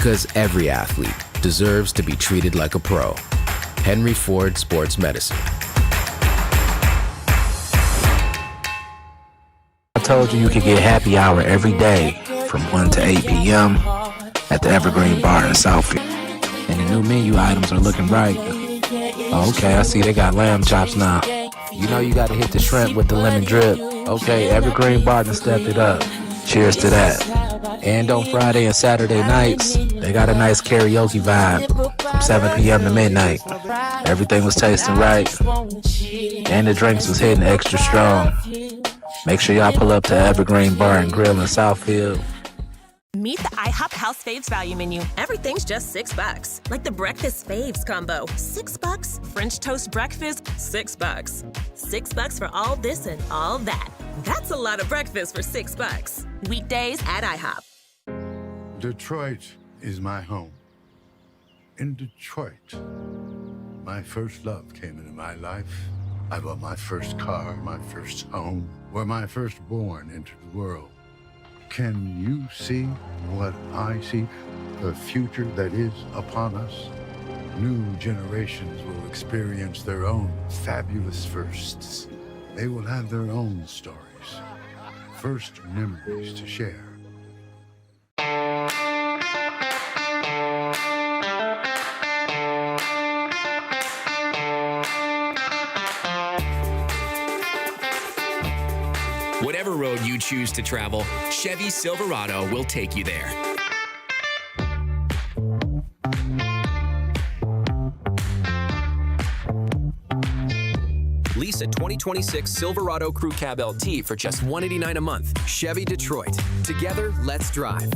Because every athlete deserves to be treated like a pro. Henry Ford Sports Medicine. I told you could get happy hour every day from 1 to 8 p.m. at the Evergreen Bar in Southfield. And the new menu items are looking right. Okay, I see they got lamb chops now. You know you gotta hit the shrimp with the lemon drip. Okay, Evergreen Bar done stepped it up. Cheers to that. And on Friday and Saturday nights, they got a nice karaoke vibe from 7 p.m. to midnight. Everything was tasting right, and the drinks was hitting extra strong. Make sure y'all pull up to Evergreen Bar and Grill in Southfield. Meet the IHOP House Faves value menu. Everything's just $6. Like the Breakfast Faves combo. $6. French toast breakfast, $6. $6 for all this and all that. That's a lot of breakfast for $6. Weekdays at IHOP. Detroit is my home. In Detroit, my first love came into my life. I bought my first car, my first home, where my firstborn entered the world. Can you see what I see? The future that is upon us? New generations will experience their own fabulous firsts. They will have their own stories, first memories to share. Whatever road you choose to travel, Chevy Silverado will take you there. Lease a 2026 Silverado Crew Cab LT for just $189 a month. Chevy Detroit. Together, let's drive.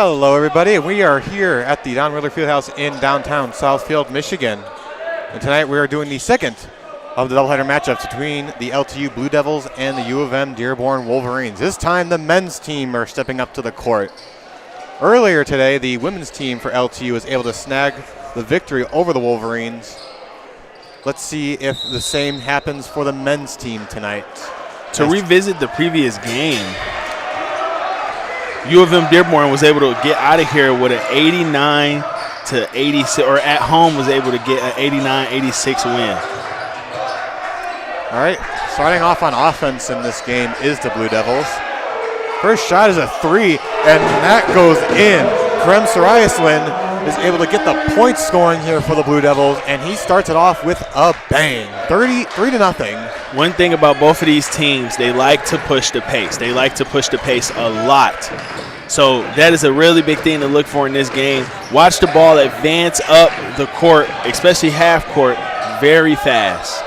Hello, everybody. We are here at the Don Wheeler Fieldhouse in downtown Southfield, Michigan. And tonight we are doing the second of the doubleheader matchups between the LTU Blue Devils and the U of M Dearborn Wolverines. This time the men's team are stepping up to the court. Earlier today, the women's team for LTU was able to snag the victory over the Wolverines. Let's see if the same happens for the men's team tonight. To revisit the previous game, U of M Dearborn was able to get out of here with an 89-86, or at home was able to get an 89-86 win. All right, starting off on offense in this game is the Blue Devils. First shot is a three, and that goes in. Krem Sarayaslin is able to get the point scoring here for the Blue Devils, and he starts it off with a bang. 33-0. One thing about both of these teams, they like to push the pace. They like to push the pace a lot. So that is a really big thing to look for in this game. Watch the ball advance up the court, especially half court, very fast.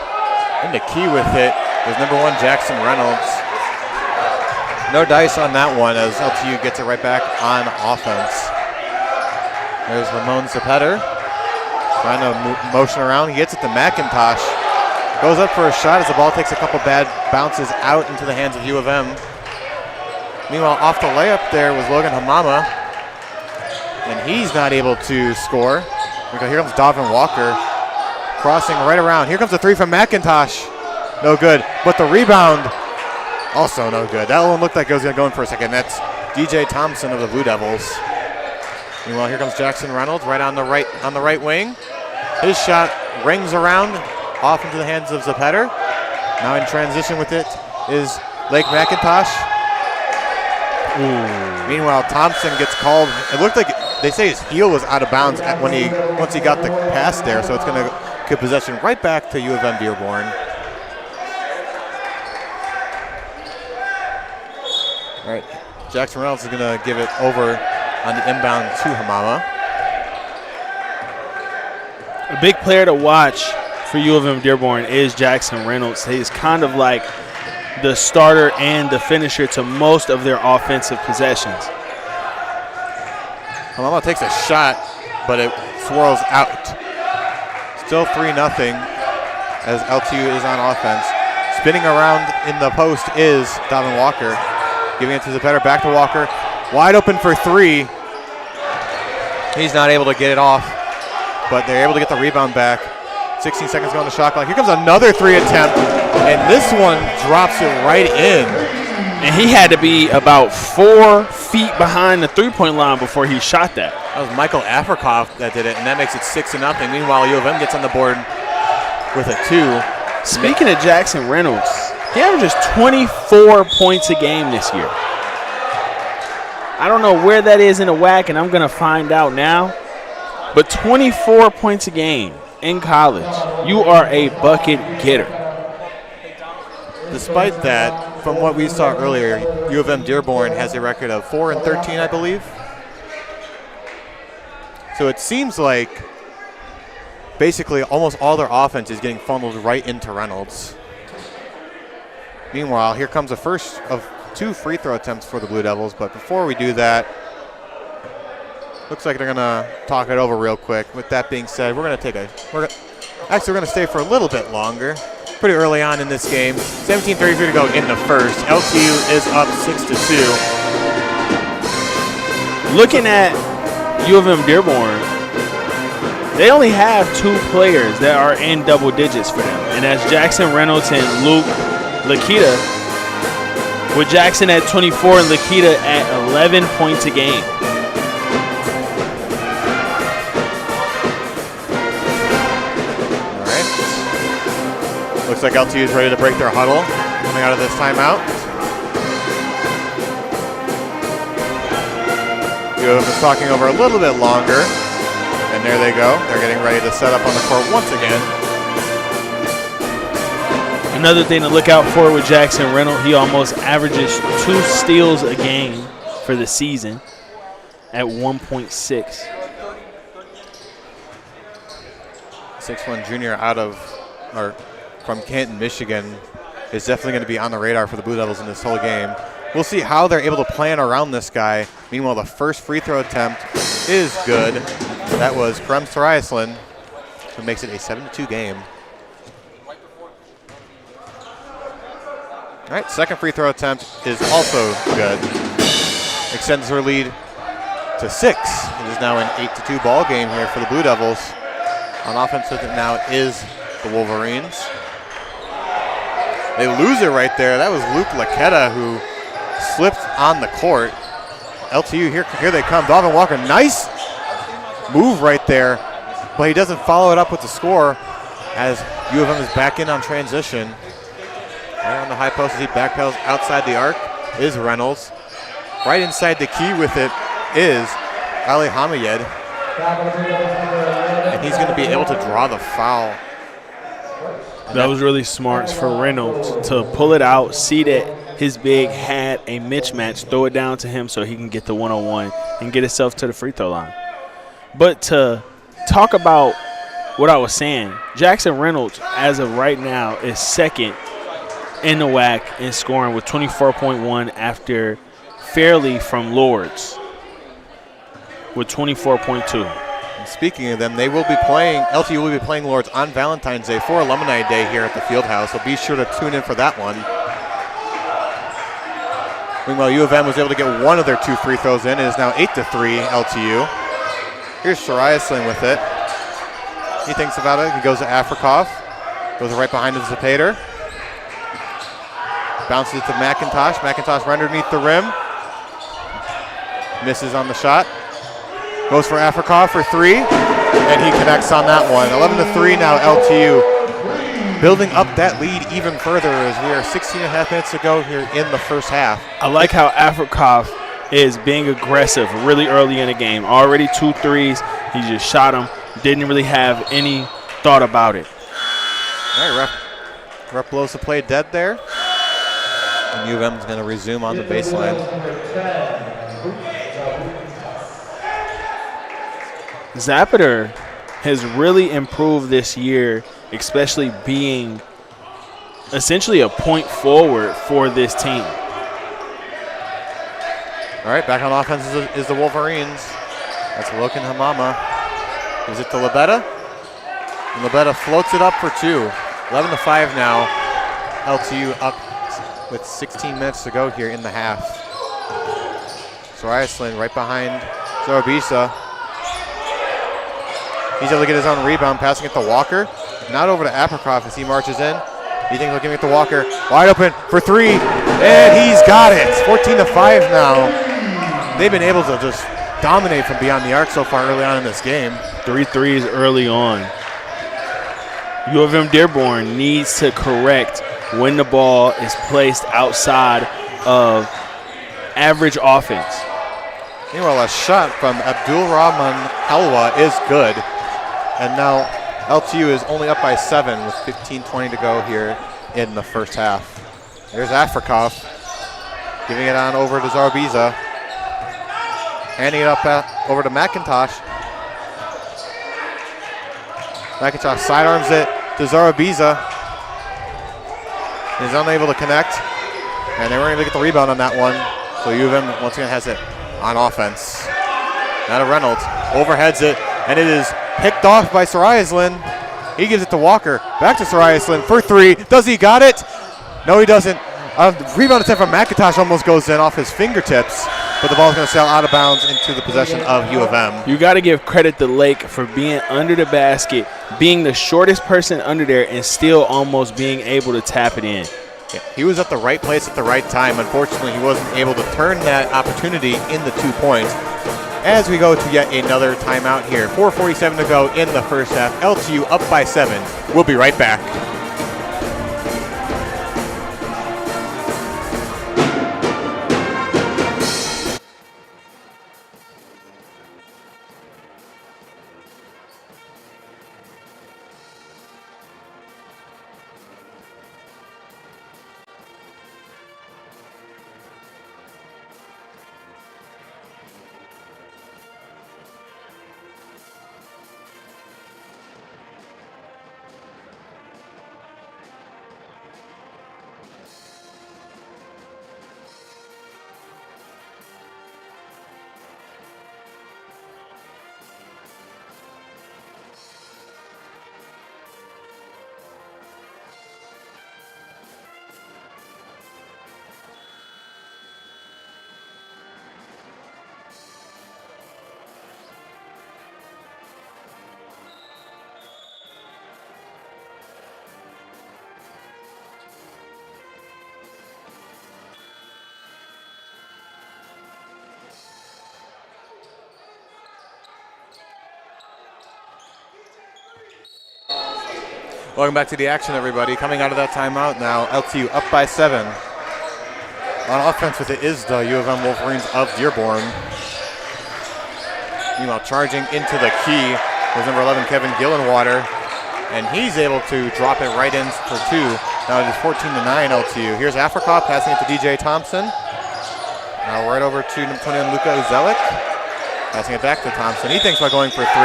And the key with it is number 1, Jackson Reynolds. No dice on that one as LTU gets it right back on offense. There's Ramon Zapetter trying to motion around. He gets it to McIntosh. Goes up for a shot as the ball takes a couple bad bounces out into the hands of U of M. Meanwhile, off the layup there was Logan Hamama, and he's not able to score. Here comes Davin Walker crossing right around. Here comes the three from McIntosh. No good, but the rebound also no good. That one looked like it was going to go in for a second. That's DJ Thompson of the Blue Devils. Meanwhile, here comes Jackson Reynolds right on the right wing. His shot rings around off into the hands of Zapetter. Now in transition with it is Lake McIntosh. Ooh. Meanwhile, Thompson gets called. It looked like they say his heel was out of bounds once he got the pass there, so it's going to give possession right back to U of M Dearborn. All right, Jackson Reynolds is going to give it over on the inbound to Hamama. A big player to watch for U of M Dearborn is Jackson Reynolds. He's kind of like the starter and the finisher to most of their offensive possessions. Hamama takes a shot, but it swirls out. Still 3-0 as LTU is on offense. Spinning around in the post is Davin Walker. Giving it to Zapetter, back to Walker. Wide open for three. He's not able to get it off, but they're able to get the rebound back. 16 seconds on the shot clock. Here comes another three attempt, and this one drops it right in. And he had to be about 4 feet behind the three-point line before he shot that. That was Michael Afrikoff that did it, and that makes it 6-0. Meanwhile, U of M gets on the board with a 2. Speaking of Jackson Reynolds, he averages 24 points a game this year. I don't know where that is in the WAC, and I'm going to find out now. But 24 points a game in college, you are a bucket getter. Despite that, from what we saw earlier, U of M Dearborn has a record of 4-13, I believe. So it seems like basically almost all their offense is getting funneled right into Reynolds. Meanwhile, here comes the first of 2 free throw attempts for the Blue Devils, but before we do that, looks like they're gonna talk it over real quick. With that being said, we're gonna stay for a little bit longer. Pretty early on in this game. 17:33 to go in the first. LTU is up 6-2. Looking at U of M Dearborn, they only have 2 players that are in double digits for them, and that's Jackson Reynolds and Luke Lakita, with Jackson at 24 and Lakita at 11 points a game. All right. Looks like LTU is ready to break their huddle coming out of this timeout. U of M is talking over a little bit longer, and there they go. They're getting ready to set up on the court once again. Another thing to look out for with Jackson Reynolds, he almost averages 2 steals a game for the season at 1.6. 6'1" junior from Canton, Michigan. is definitely going to be on the radar for the Blue Devils in this whole game. We'll see how they're able to plan around this guy. Meanwhile, the first free throw attempt is good. That was Krem Sarayaslin, who makes it a 7-2 game. All right, second free throw attempt is also good. Extends her lead to 6. It is now an 8-2 ball game here for the Blue Devils. On offense with it now is the Wolverines. They lose it right there. That was Luke Laqueta who slipped on the court. LTU, here they come. Donovan Walker, nice move right there, but he doesn't follow it up with the score as U of M is back in on transition. Right on the high post as he backpedals outside the arc is Reynolds. Right inside the key with it is Ali Hamayed. And he's going to be able to draw the foul. That was really smart for Reynolds to pull it out, see that his big had a mismatch, throw it down to him so he can get the one-on-one and get himself to the free throw line. But to talk about what I was saying, Jackson Reynolds, as of right now, is second in the WAC in scoring with 24.1 after Fairley from Lords with 24.2. And speaking of them, they will be playing, LTU will be playing Lords on Valentine's Day for Alumni Day here at the Fieldhouse, so be sure to tune in for that one. Meanwhile, U of M was able to get one of their 2 free throws in. It is now 8-3 LTU. Here's Sarayaslin with it. He thinks about it. He goes to Afrikov. Goes right behind him to Zapater. Bounces it to McIntosh. McIntosh right underneath the rim. Misses on the shot. Goes for Afrikov for 3. And he connects on that one. 11-3 now LTU. Building up that lead even further as we are 16.5 minutes to go here in the first half. I like how Afrikov is being aggressive really early in the game. Already 2 threes. He just shot them. Didn't really have any thought about it. All right, ref blows the play dead there. And U of M is going to resume on the baseline. Zapater has really improved this year, especially being essentially a point forward for this team. All right, back on offense is the Wolverines. That's Loken Hamama. Gives it to Lebeda. And Lebeda floats it up for 2. 11-5 now. LTU up with 16 minutes to go here in the half. Sarayaslin right behind Zorabisa. He's able to get his own rebound, passing it to Walker. Not over to Aprikoff as he marches in. You think looking at the Walker. Wide open for 3. And he's got it. 14-5 now. They've been able to just dominate from beyond the arc so far early on in this game. 3 threes early on. U of M Dearborn needs to correct when the ball is placed outside of average offense. Meanwhile, a shot from Abdul Rahman Halwa is good. And now LTU is only up by 7 with 15:20 to go here in the first half. There's Afrikov giving it on over to Zarbiza. Handing it up over to McIntosh. McIntosh sidearms it to Zarabiza. He's unable to connect. And they weren't able to get the rebound on that one. So U of M once again has it on offense. Now to Reynolds. Overheads it. And it is picked off by Sarayaslin. He gives it to Walker. Back to Sarayaslin for 3. Does he got it? No, he doesn't. Rebound attempt from McIntosh almost goes in off his fingertips. But the ball's going to sail out of bounds into the possession of U of M. You got to give credit to Lake for being under the basket, being the shortest person under there, and still almost being able to tap it in. Yeah, he was at the right place at the right time. Unfortunately, he wasn't able to turn that opportunity into 2 points. As we go to yet another timeout here. 4:47 to go in the first half. LTU up by 7. We'll be right back. Welcome back to the action, everybody. Coming out of that timeout now, LTU up by 7. On offense with it is the U of M Wolverines of Dearborn. Meanwhile, charging into the key was number 11, Kevin Gillenwater, and he's able to drop it right in for 2. Now it is 14-9 LTU. Here's Africa passing it to DJ Thompson. Now right over to number 21, Luka Uzelik. Passing it back to Thompson. He thinks about going for 3,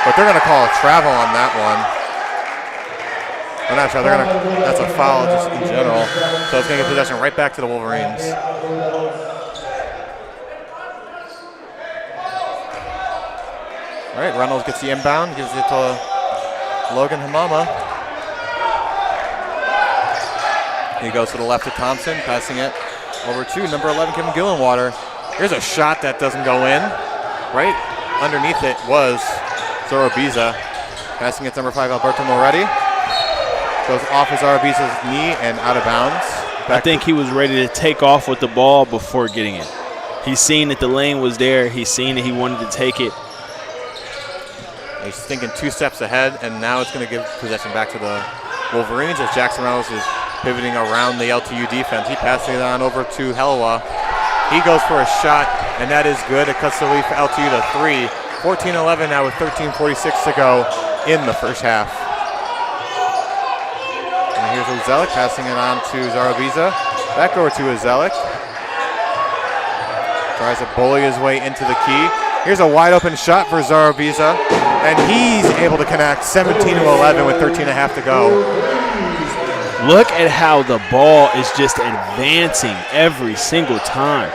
but they're going to call a travel on that one. I'm not sure. That's a foul just in general. So it's going to get possession right back to the Wolverines. All right, Reynolds gets the inbound, gives it to Logan Hamama. He goes to the left to Thompson, passing it over to number 11, Kevin Gillenwater. Here's a shot that doesn't go in. Right underneath it was Zorobiza. Passing it to number 5, Alberto Moretti. Goes off of Zorobiza's knee and out of bounds. I think he was ready to take off with the ball before getting it. He's seen that the lane was there. He's seen that he wanted to take it. He's thinking 2 steps ahead, and now it's going to give possession back to the Wolverines as Jackson Reynolds is pivoting around the LTU defense. He passes it on over to Helwa. He goes for a shot, and that is good. It cuts the lead for LTU to 3. 14-11 now with 13:46 to go in the first half. And here's Uzelik passing it on to Zarabiza. Back over to Uzelik. Tries to bully his way into the key. Here's a wide open shot for Zarabiza, and he's able to connect 17-11 with 13.5 to go. Look at how the ball is just advancing every single time.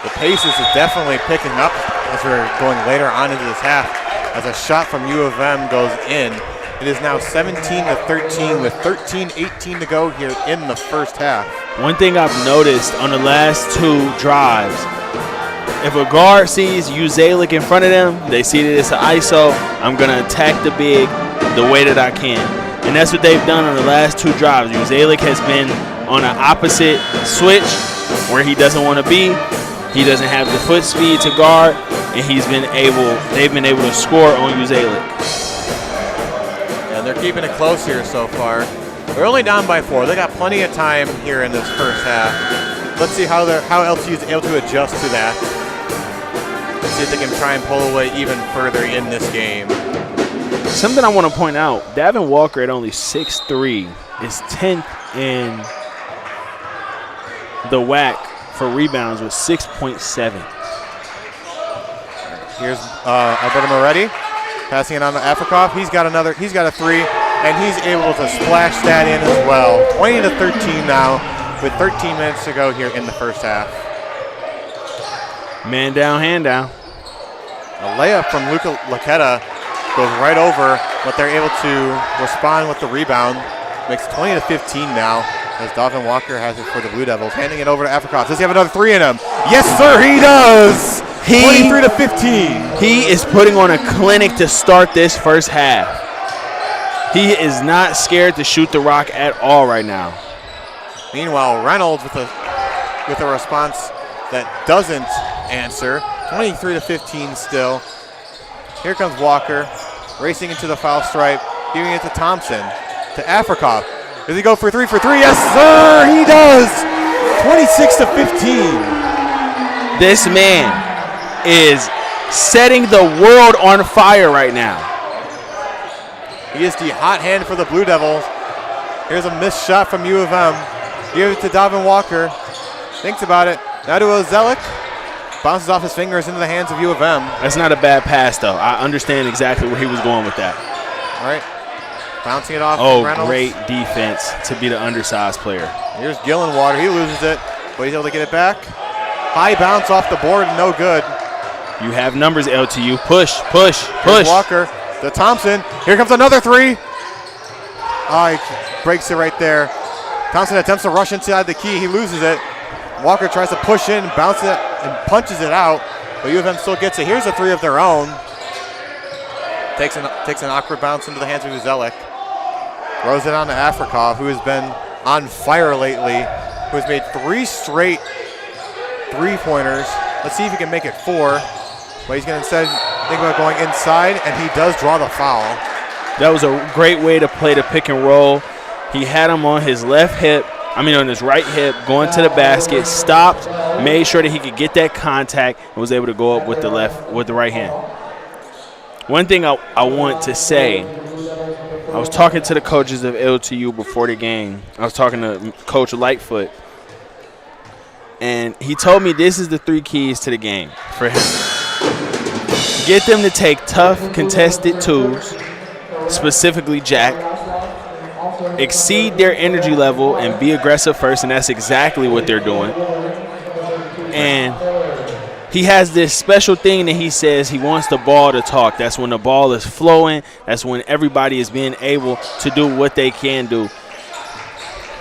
The pace is definitely picking up as we're going later on into this half. As a shot from U of M goes in, it is now 17-13 with 13:18 to go here in the first half. One thing I've noticed on the last 2 drives, if a guard sees Uzelik in front of them, they see that it's an ISO, I'm going to attack the big the way that I can. And that's what they've done on the last 2 drives. Uzelik has been on an opposite switch where he doesn't want to be. He doesn't have the foot speed to guard, and they've been able to score on Uzelik. Yeah, they're keeping it close here so far. They're only down by 4. They got plenty of time here in this first half. Let's see how LTU is able to adjust to that. Let's see if they can try and pull away even further in this game. Something I want to point out, Davin Walker at only 6'3" is 10th in the WAC for rebounds with 6.7. Here's Alberto Moretti passing it on to Afrikov. He's got a 3, and he's able to splash that in as well. 20-13 now with 13 minutes to go here in the first half. Man down, hand down. A layup from Luka Laketa goes right over, but they're able to respond with the rebound. Makes 20-15 now as Davin Walker has it for the Blue Devils. Handing it over to Afrikov. Does he have another 3 in him? Yes, sir, he does! 23-15. He is putting on a clinic to start this first half. He is not scared to shoot the rock at all right now. Meanwhile, Reynolds with a response that doesn't answer. 23-15 still. Here comes Walker, racing into the foul stripe, giving it to Thompson, to Afrikov. Does he go for 3 for 3? Yes, sir, he does! 26-15. This man is setting the world on fire right now. He is the hot hand for the Blue Devils. Here's a missed shot from U of M. Give it to Davin Walker. Thinks about it. Now to Uzelik. Bounces off his fingers into the hands of U of M. That's not a bad pass, though. I understand exactly where he was going with that. All right. Bouncing it off. Oh, Reynolds. great defense to be the undersized player. Here's Gillenwater. He loses it, but he's able to get it back. High bounce off the board, no good. You have numbers, LTU. Push, push, Here's push. Walker to Thompson. Here comes another 3. He breaks it right there. Thompson attempts to rush inside the key. He loses it. Walker tries to push in, bounce it, and punches it out, but U of M still gets it. Here's a 3 of their own. Takes an awkward bounce into the hands of Uzelik. Throws it on to Afrikov, who has been on fire lately, who has made 3 straight 3-pointers. Let's see if he can make it 4. But he's going to instead think about going inside, and he does draw the foul. That was a great way to play the pick and roll. He had him on his on his right hip, going to the basket, stopped, made sure that he could get that contact, and was able to go up with the right hand. One thing I want to say, I was talking to the coaches of LTU before the game. I was talking to Coach Lightfoot, and he told me this is the 3 keys to the game for him. Get them to take tough, contested twos, specifically Jack, exceed their energy level and be aggressive first, and that's exactly what they're doing. And he has this special thing that he says he wants the ball to talk. That's when the ball is flowing. That's when everybody is being able to do what they can do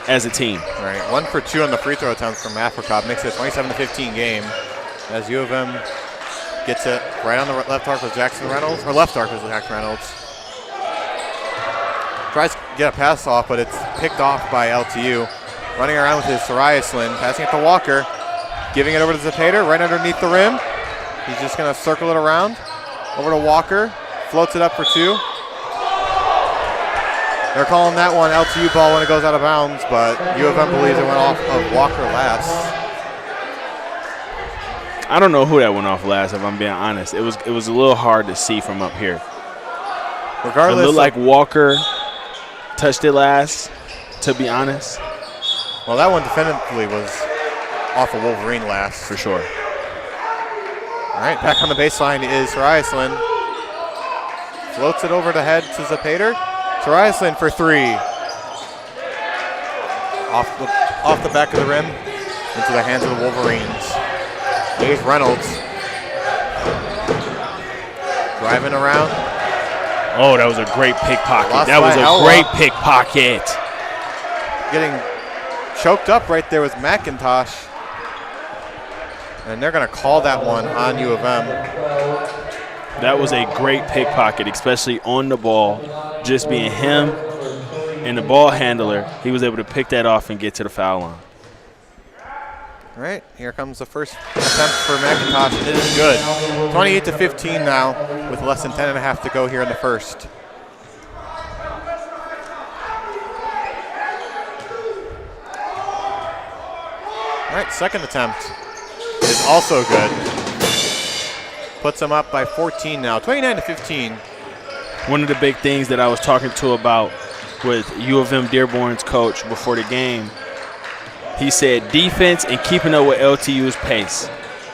as a team. All right, 1 for 2 on the free throw attempts from Africop. Makes it a 27-15 game as U of M gets it right on the left arc with Jackson Reynolds, or left arc with Jackson Reynolds. Tries to get a pass off, but it's picked off by LTU. Running around with his Sariaslin, passing it to Walker, giving it over to Zapater, right underneath the rim. He's just going to circle it around. Over to Walker, floats it up for 2. They're calling that one LTU ball when it goes out of bounds, but U of M believes it went off of Walker last. I don't know who that went off last, if I'm being honest. It was a little hard to see from up here. Regardless, it looked like Walker touched it last, to be honest. Well, that one definitively was off of Wolverine last. For sure. All right, back on the baseline is Sariaslin. Floats it over the head to Zapater. Sariaslin for 3. Off the back of the rim into the hands of the Wolverines. Here's Reynolds. Driving around. Oh, that was a great pickpocket. Lost That was by a great pickpocket. Getting choked up right there with McIntosh. And they're going to call that one on U of M. That was a great pickpocket, especially on the ball. Just being him and the ball handler, he was able to pick that off and get to the foul line. All right, here comes the first attempt for McIntosh. It is good. 28-15 now with less than 10.5 to go here in the first. All right, second attempt is also good. Puts them up by 14 now, 29-15. One of the big things that I was talking to about with U of M Dearborn's coach before the game, he said defense and keeping up with LTU's pace,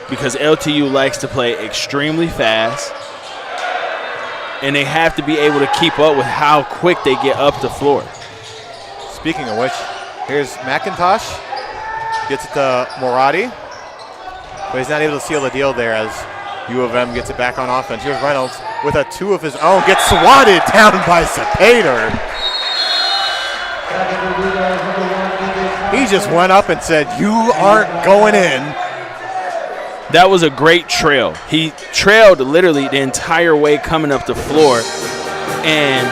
because LTU likes to play extremely fast, and they have to be able to keep up with how quick they get up the floor. Speaking of which, here's McIntosh. Gets it to Moradi, but he's not able to seal the deal there as U of M gets it back on offense. Here's Reynolds with a 2 of his own. Gets swatted down by Zapater. He just went up and said, "You aren't going in." That was a great trail. He trailed literally the entire way coming up the floor. And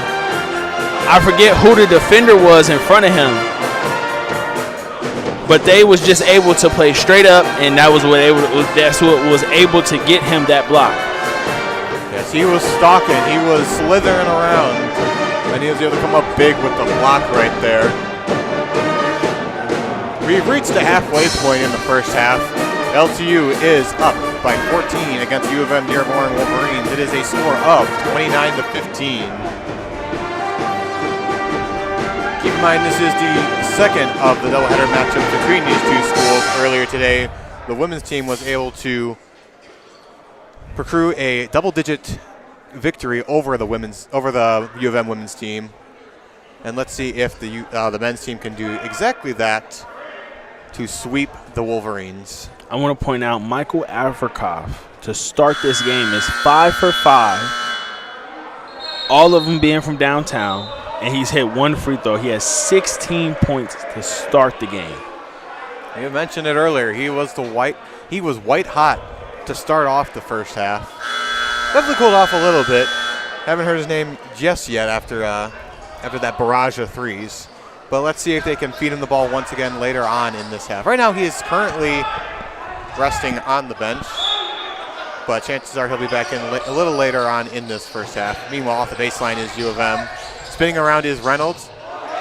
I forget who the defender was in front of him, but they was just able to play straight up, and that's what was able to get him that block. Yes, he was stalking. He was slithering around, and he was able to come up big with the block right there. We've reached the halfway point in the first half. LTU is up by 14 against U of M Dearborn Wolverines. It is a score of 29-15. Keep in mind, this is the second of the doubleheader matchup between these two schools. Earlier today, the women's team was able to procure a double-digit victory over the U of M women's team, and let's see if the men's team can do exactly that to sweep the Wolverines. I want to point out Michael Afrikoff to start this game is 5 for 5, all of them being from downtown, and he's hit 1 free throw. He has 16 points to start the game. You mentioned it earlier. He was white hot to start off the first half. Definitely cooled off a little bit. Haven't heard his name just yet after that barrage of threes. But let's see if they can feed him the ball once again later on in this half. Right now he is currently resting on the bench, but chances are he'll be back in a little later on in this first half. Meanwhile, off the baseline is U of M. Spinning around is Reynolds,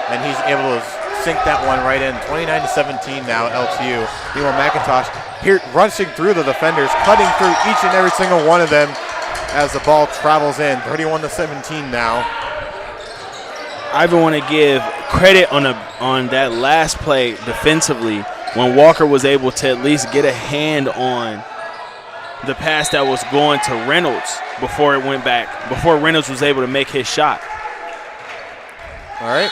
and he's able to sink that one right in. 29-17 now, LTU. Meanwhile, McIntosh here rushing through the defenders, cutting through each and every single one of them as the ball travels in. 31-17 now. I even want to give credit on that last play defensively when Walker was able to at least get a hand on the pass that was going to Reynolds before it went back, before Reynolds was able to make his shot. All right.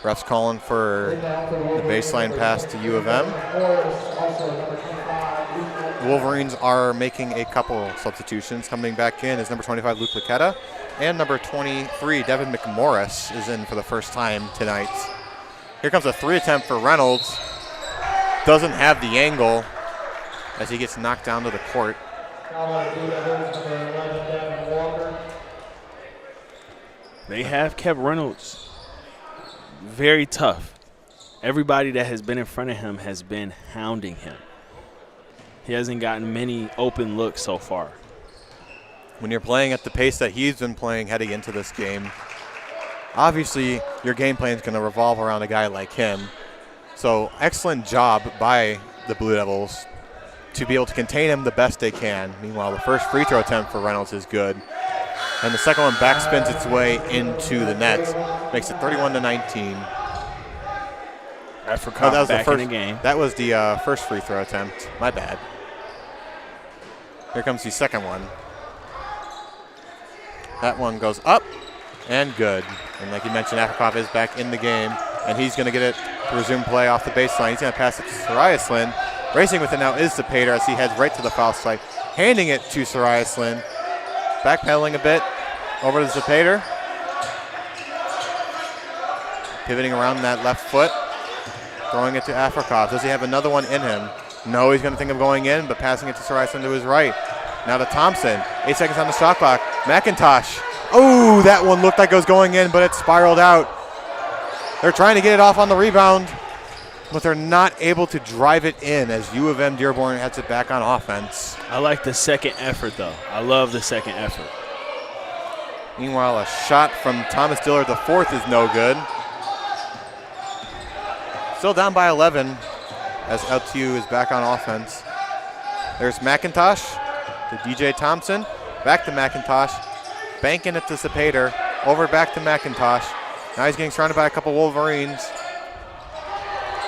Ref's calling for the baseline pass to U of M. Wolverines are making a couple substitutions. Coming back in is number 25, Luke Laquetta, and number 23, Devin McMorris, is in for the first time tonight. Here comes a 3 attempt for Reynolds. Doesn't have the angle as he gets knocked down to the court. They have kept Reynolds very tough. Everybody that has been in front of him has been hounding him. He hasn't gotten many open looks so far. When you're playing at the pace that he's been playing heading into this game, obviously your game plan is going to revolve around a guy like him. So excellent job by the Blue Devils to be able to contain him the best they can. Meanwhile, the first free throw attempt for Reynolds is good. And the second one backspins its way into the net. Makes it 31-19. That was back the first, in the game. That was the first free throw attempt. My bad. Here comes the second one. That one goes up and good. And like you mentioned, Afrikov is back in the game, and he's going to get it to resume play off the baseline. He's going to pass it to Sariaslin. Racing with it now is Zapater as he heads right to the foul stripe, handing it to Sariaslin. Backpedaling a bit over to Zapater. Pivoting around that left foot. Throwing it to Afrikov. Does he have another one in him? No, he's going to think of going in, but passing it to Sariaslin to his right. Now to Thompson. 8 seconds on the shot clock. McIntosh. Oh, that one looked like it was going in, but it spiraled out. They're trying to get it off on the rebound, but they're not able to drive it in as U of M Dearborn has it back on offense. I like the second effort, though. I love the second effort. Meanwhile, a shot from Thomas Dillard, the fourth, is no good. Still down by 11 as LTU is back on offense. There's McIntosh to DJ Thompson. Back to McIntosh. Banking it to Zapater. Over back to McIntosh. Now he's getting surrounded by a couple Wolverines.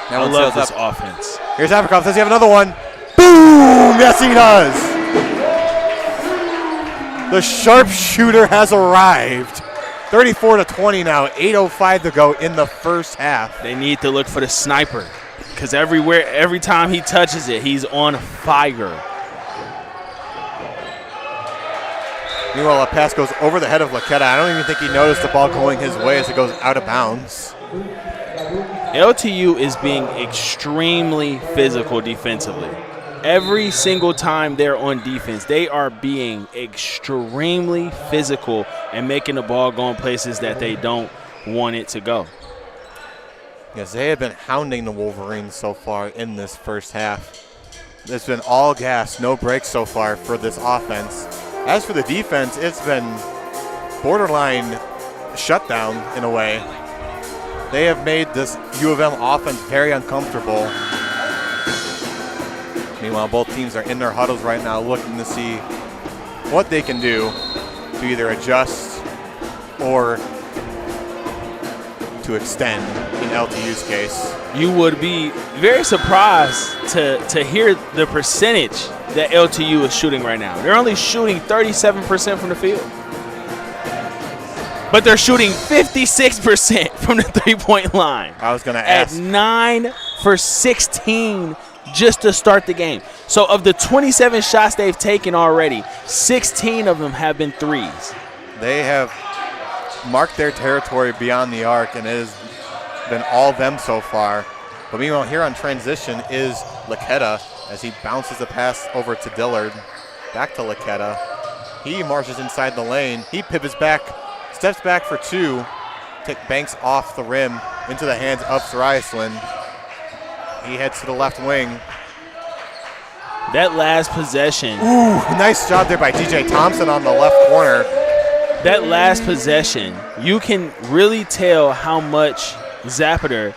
I love this offense. Here's Afrikov. Does he have another one? Boom! Yes, he does. The sharpshooter has arrived. 34-20 now. 8:05 to go in the first half. They need to look for the sniper because every time he touches it, he's on fire. Meanwhile, a pass goes over the head of Laquetta. I don't even think he noticed the ball going his way as it goes out of bounds. LTU is being extremely physical defensively. Every single time they're on defense, they are being extremely physical and making the ball go in places that they don't want it to go. Yes, they have been hounding the Wolverines so far in this first half. It's been all gas, no brakes so far for this offense. As for the defense, it's been borderline shutdown in a way. They have made this U of M offense very uncomfortable. Meanwhile, both teams are in their huddles right now looking to see what they can do to either adjust or to extend in LTU's case. You would be very surprised to hear the percentage that LTU is shooting right now. They're only shooting 37% from the field. But they're shooting 56% from the three-point line. I was going to ask. At 9 for 16 just to start the game. So of the 27 shots they've taken already, 16 of them have been threes. They have marked their territory beyond the arc, and it has been all them so far. But meanwhile, here on transition is Laquetta as he bounces the pass over to Dillard. Back to Laquetta. He marches inside the lane. He pivots back, steps back for two, banks off the rim into the hands of Sariaslin. He heads to the left wing. That last possession. Ooh, nice job there by DJ Thompson on the left corner. That last possession, you can really tell how much Zappater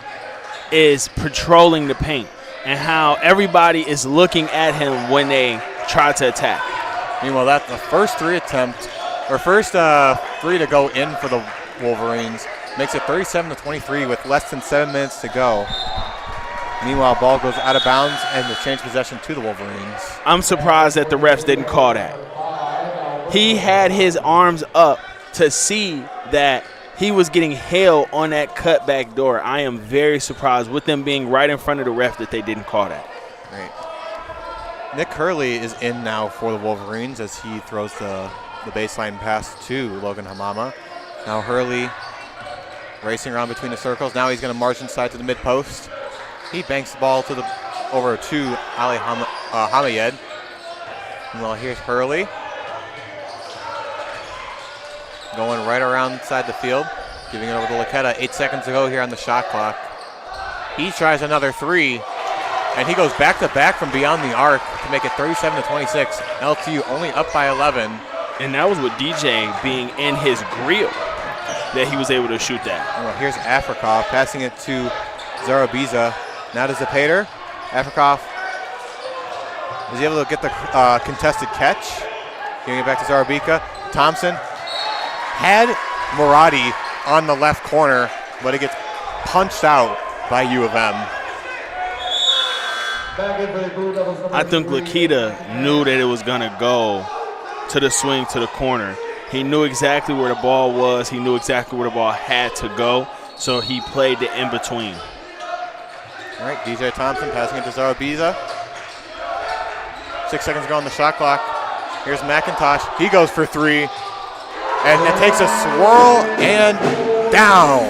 is patrolling the paint and how everybody is looking at him when they try to attack. Meanwhile, that's the first three to go in for the Wolverines. Makes it 37-23 with less than 7 minutes to go. Meanwhile, ball goes out of bounds and the change possession to the Wolverines. I'm surprised that the refs didn't call that. He had his arms up to see that he was getting held on that cutback door. I am very surprised with them being right in front of the ref that they didn't call that. Great. Nick Hurley is in now for the Wolverines as he throws the baseline pass to Logan Hamama. Now Hurley racing around between the circles. Now he's going to march inside to the mid post. He banks the ball over to Ali Hamayed. Well, here's Hurley going right around inside the field, giving it over to Laketta. 8 seconds to go here on the shot clock. He tries another three, and he goes back to back from beyond the arc to make it 37-26. LTU only up by 11. And that was with DJ being in his grill that he was able to shoot that. Well, here's Afrikov passing it to Zarabiza. Now to Zapater. Afrikov is able to get the contested catch. Giving it back to Zarabica. Thompson had Murati on the left corner, but it gets punched out by U of M. I think Lakita knew that it was going to go to the swing to the corner. He knew exactly where the ball was. He knew exactly where the ball had to go, so he played the in-between. All right, DJ Thompson passing it to Zarabiza. 6 seconds to go on the shot clock. Here's McIntosh. He goes for three, and it takes a swirl and down.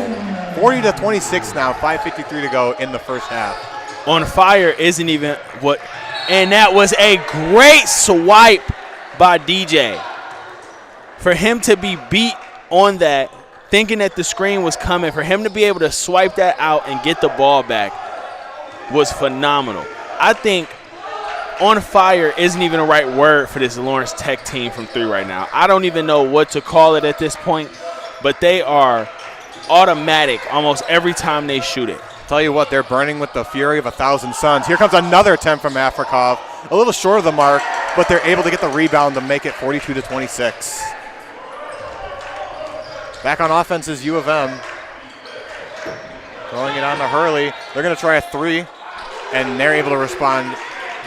40-26 now, 5:53 to go in the first half. On fire isn't even what, and that was a great swipe by DJ. For him to be beat on that, thinking that the screen was coming, for him to be able to swipe that out and get the ball back was phenomenal. I think on fire isn't even the right word for this Lawrence Tech team from three right now. I don't even know what to call it at this point, but they are automatic almost every time they shoot it. Tell you what, they're burning with the fury of 1,000 suns. Here comes another attempt from Afrikov. A little short of the mark, but they're able to get the rebound to make it 42-26. Back on offense is U of M. Throwing it on to Hurley. They're going to try a three, and they're able to respond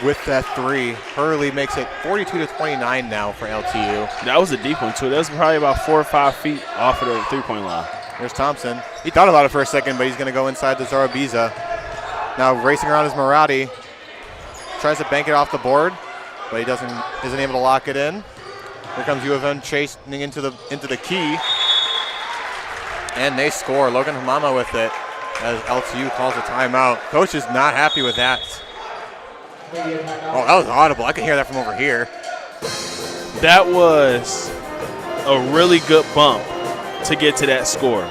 with that three. Hurley makes it 42-29 now for LTU. That was a deep one, too. That was probably about 4 or 5 feet off of the three-point line. Here's Thompson. He thought about it for a second, but he's going to go inside to Zarabiza. Now racing around is Murati. Tries to bank it off the board, but he isn't able to lock it in. Here comes U of M chasing into the key. And they score. Logan Hamama with it as LTU calls a timeout. Coach is not happy with that. Oh, that was audible. I can hear that from over here. That was a really good bump to get to that score.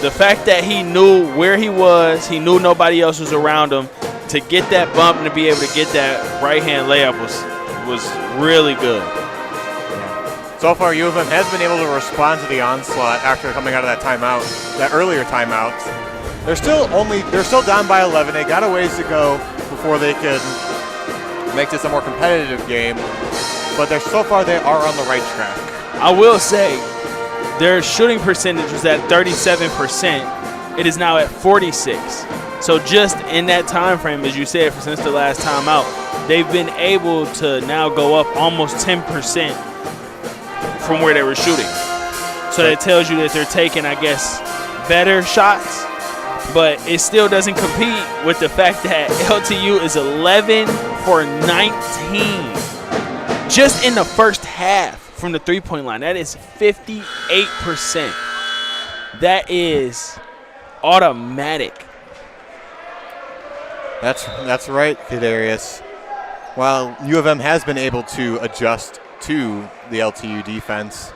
The fact that he knew where he was, he knew nobody else was around him, to get that bump and to be able to get that right-hand layup was really good. So far, U of M has been able to respond to the onslaught after coming out of that timeout, that earlier timeout. They're still down by 11. They got a ways to go before they could make this a more competitive game. But so far, they are on the right track. I will say, their shooting percentage was at 37%. It is now at 46. So just in that time frame, as you said, since the last time out, they've been able to now go up almost 10% from where they were shooting. So that tells you that they're taking, I guess, better shots, but it still doesn't compete with the fact that LTU is 11 for 19 just in the first half from the three-point line. That is 58%. That is automatic. That's right, Kadarius. While U of M has been able to adjust to the LTU defense,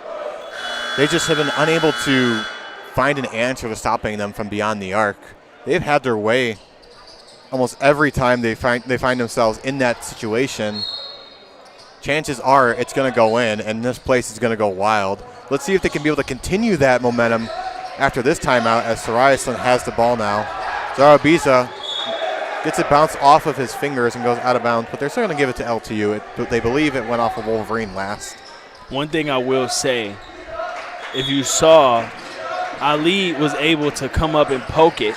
they just have been unable to find an answer to stopping them from beyond the arc. They've had their way almost every time they find themselves in that situation. chances are it's going to go in, and this place is going to go wild. Let's see if they can be able to continue that momentum after this timeout as Sariaslin has the ball now. Zarabiza gets it bounced off of his fingers and goes out of bounds, but they're still going to give it to LTU. They believe it went off of Wolverine last. One thing I will say, if you saw, Ali was able to come up and poke it.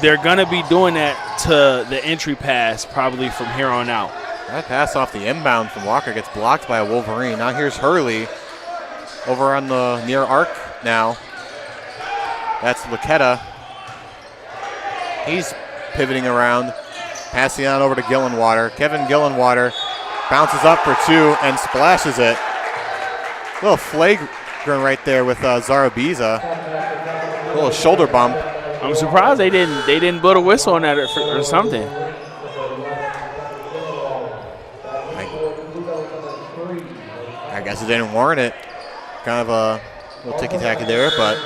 They're going to be doing that to the entry pass probably from here on out. That pass off the inbound from Walker gets blocked by a Wolverine. Now here's Hurley over on the near arc now. That's Laquetta. He's pivoting around, passing on over to Gillenwater. Kevin Gillenwater bounces up for two and splashes it. A little flagrant right there with Zarabiza. A little shoulder bump. I'm surprised they didn't blow the whistle on that or something. I guess it didn't warrant it. Kind of a little ticky-tacky there, but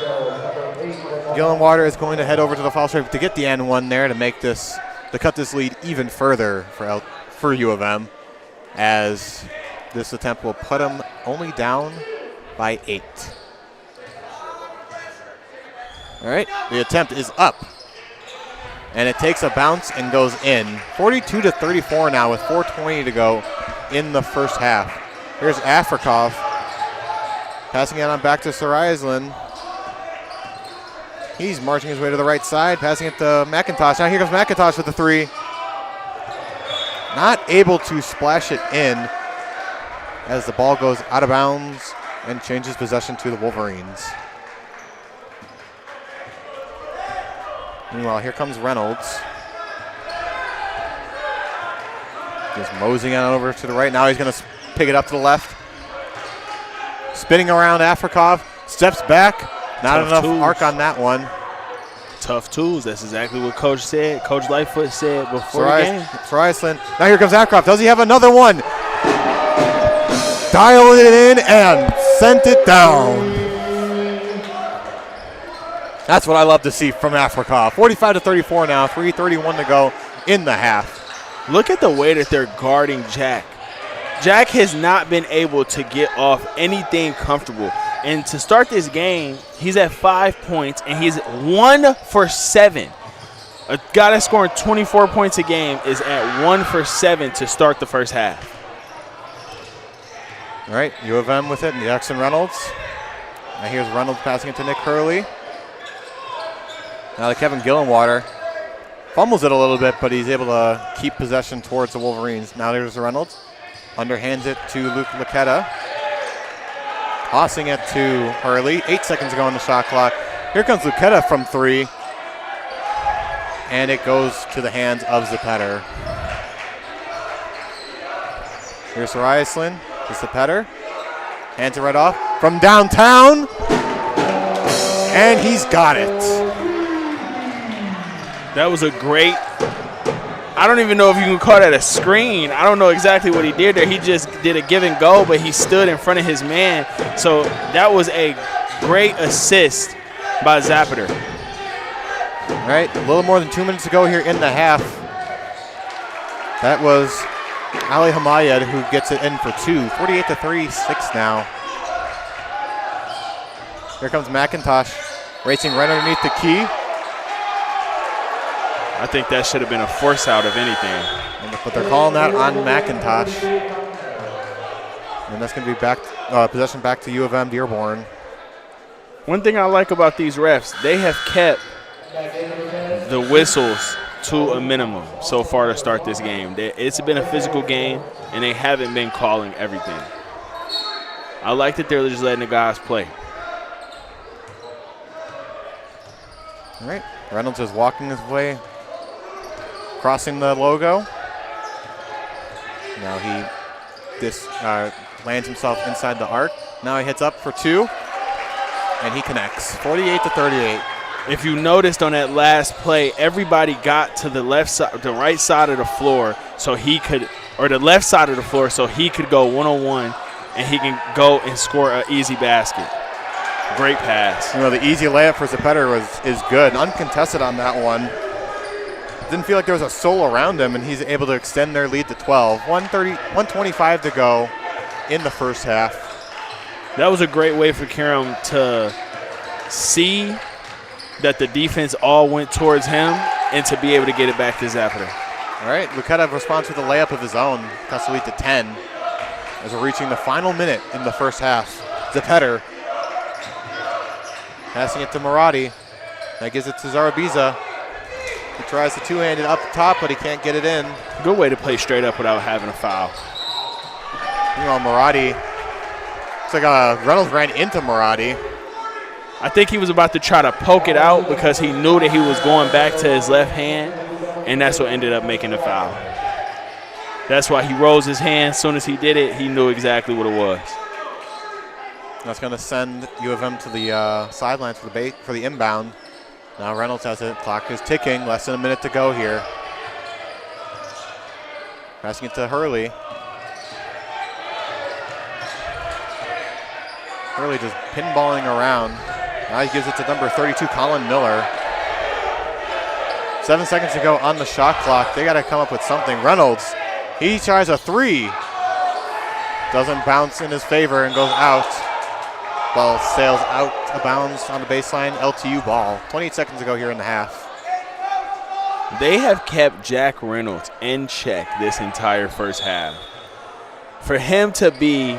Gillenwater is going to head over to the foul stripe to get the N1 there to make this, to cut this lead even further for U of M, as this attempt will put them only down by 8. All right, the attempt is up, and it takes a bounce and goes in. 42-34 now with 4:20 to go in the first half. Here's Afrikov passing it on back to Sariaslin. He's marching his way to the right side, passing it to McIntosh. Now here comes McIntosh with the three. Not able to splash it in as the ball goes out of bounds and changes possession to the Wolverines. Meanwhile, here comes Reynolds. Just moseying on over to the right. Now he's going to pick it up to the left. Spinning around Afrikov. Steps back. Not Tough enough tools. arc on that one. Tough tools. That's exactly what Coach said. Coach Lightfoot said before the game. Sariaslin. Now here comes Afrikov. Does he have another one? Dialed it in and sent it down. That's what I love to see from Afrikov. 45-34 now, 3:31 to go in the half. Look at the way that they're guarding Jack. Jack has not been able to get off anything comfortable. And to start this game, he's at 5 points, and he's 1 for 7. A guy that's scoring 24 points a game is at 1 for 7 to start the first half. All right, U of M with it, and Jackson Reynolds. Now here's Reynolds passing it to Nick Hurley. Now to Kevin Gillenwater. Fumbles it a little bit, but he's able to keep possession towards the Wolverines. Now there's Reynolds. Underhands it to Luke Laquetta. Tossing it to Hurley. 8 seconds to go on the shot clock. Here comes Laquetta from 3. And it goes to the hands of Zepetter. Here's Sariaslin. To Zepetter. Hands it right off. From downtown. And he's got it. That was a great, I don't even know if you can call that a screen. I don't know exactly what he did there. He just did a give and go, but he stood in front of his man. So that was a great assist by Zepetter. All right, a little more than 2 minutes to go here in the half. That was Ali Hamayed who gets it in for 2. 48-36 now. Here comes McIntosh racing right underneath the key. I think that should have been a force out, if anything. But they're calling that on McIntosh. And that's going to be back possession back to U of M Dearborn. One thing I like about these refs, they have kept the whistles to a minimum so far to start this game. It's been a physical game, and they haven't been calling everything. I like that they're just letting the guys play. All right, Reynolds is walking his way, crossing the logo. Now he lands himself inside the arc. Now he hits up for 2, and he connects. 48-38. If you noticed on that last play, everybody got to the left side, the right side of the floor, so he could, or the left side of the floor, so he could go one-on-one, and he can go and score an easy basket. Great pass. You know, the easy layup for Zepetter is good. Uncontested on that one. Didn't feel like there was a soul around him, and he's able to extend their lead to 12. 125 to go in the first half. That was a great way for Karam to see that the defense all went towards him and to be able to get it back to Zapata. All right, Lucetta responds with a layup of his own. Cuts the lead to 10 as we're reaching the final minute in the first half. Zapata passing it to Maradi. That gives it to Zarabiza. He tries the two-handed up top, but he can't get it in. Good way to play straight up without having a foul. Meanwhile, Maradi, looks like Reynolds ran into Maradi. I think he was about to try to poke it out because he knew that he was going back to his left hand, and that's what ended up making the foul. That's why he rose his hand. As soon as he did it, he knew exactly what it was. That's going to send U of M to the sidelines for the inbound. Now Reynolds has it. Clock is ticking. Less than a minute to go here. Passing it to Hurley. Hurley just pinballing around. Now he gives it to number 32, Colin Miller. 7 seconds to go on the shot clock. They got to come up with something. Reynolds, he tries a three. Doesn't bounce in his favor and goes out. Ball sails out of bounds on the baseline. LTU ball. 28 seconds to go here in the half. They have kept Jack Reynolds in check this entire first half. For him to be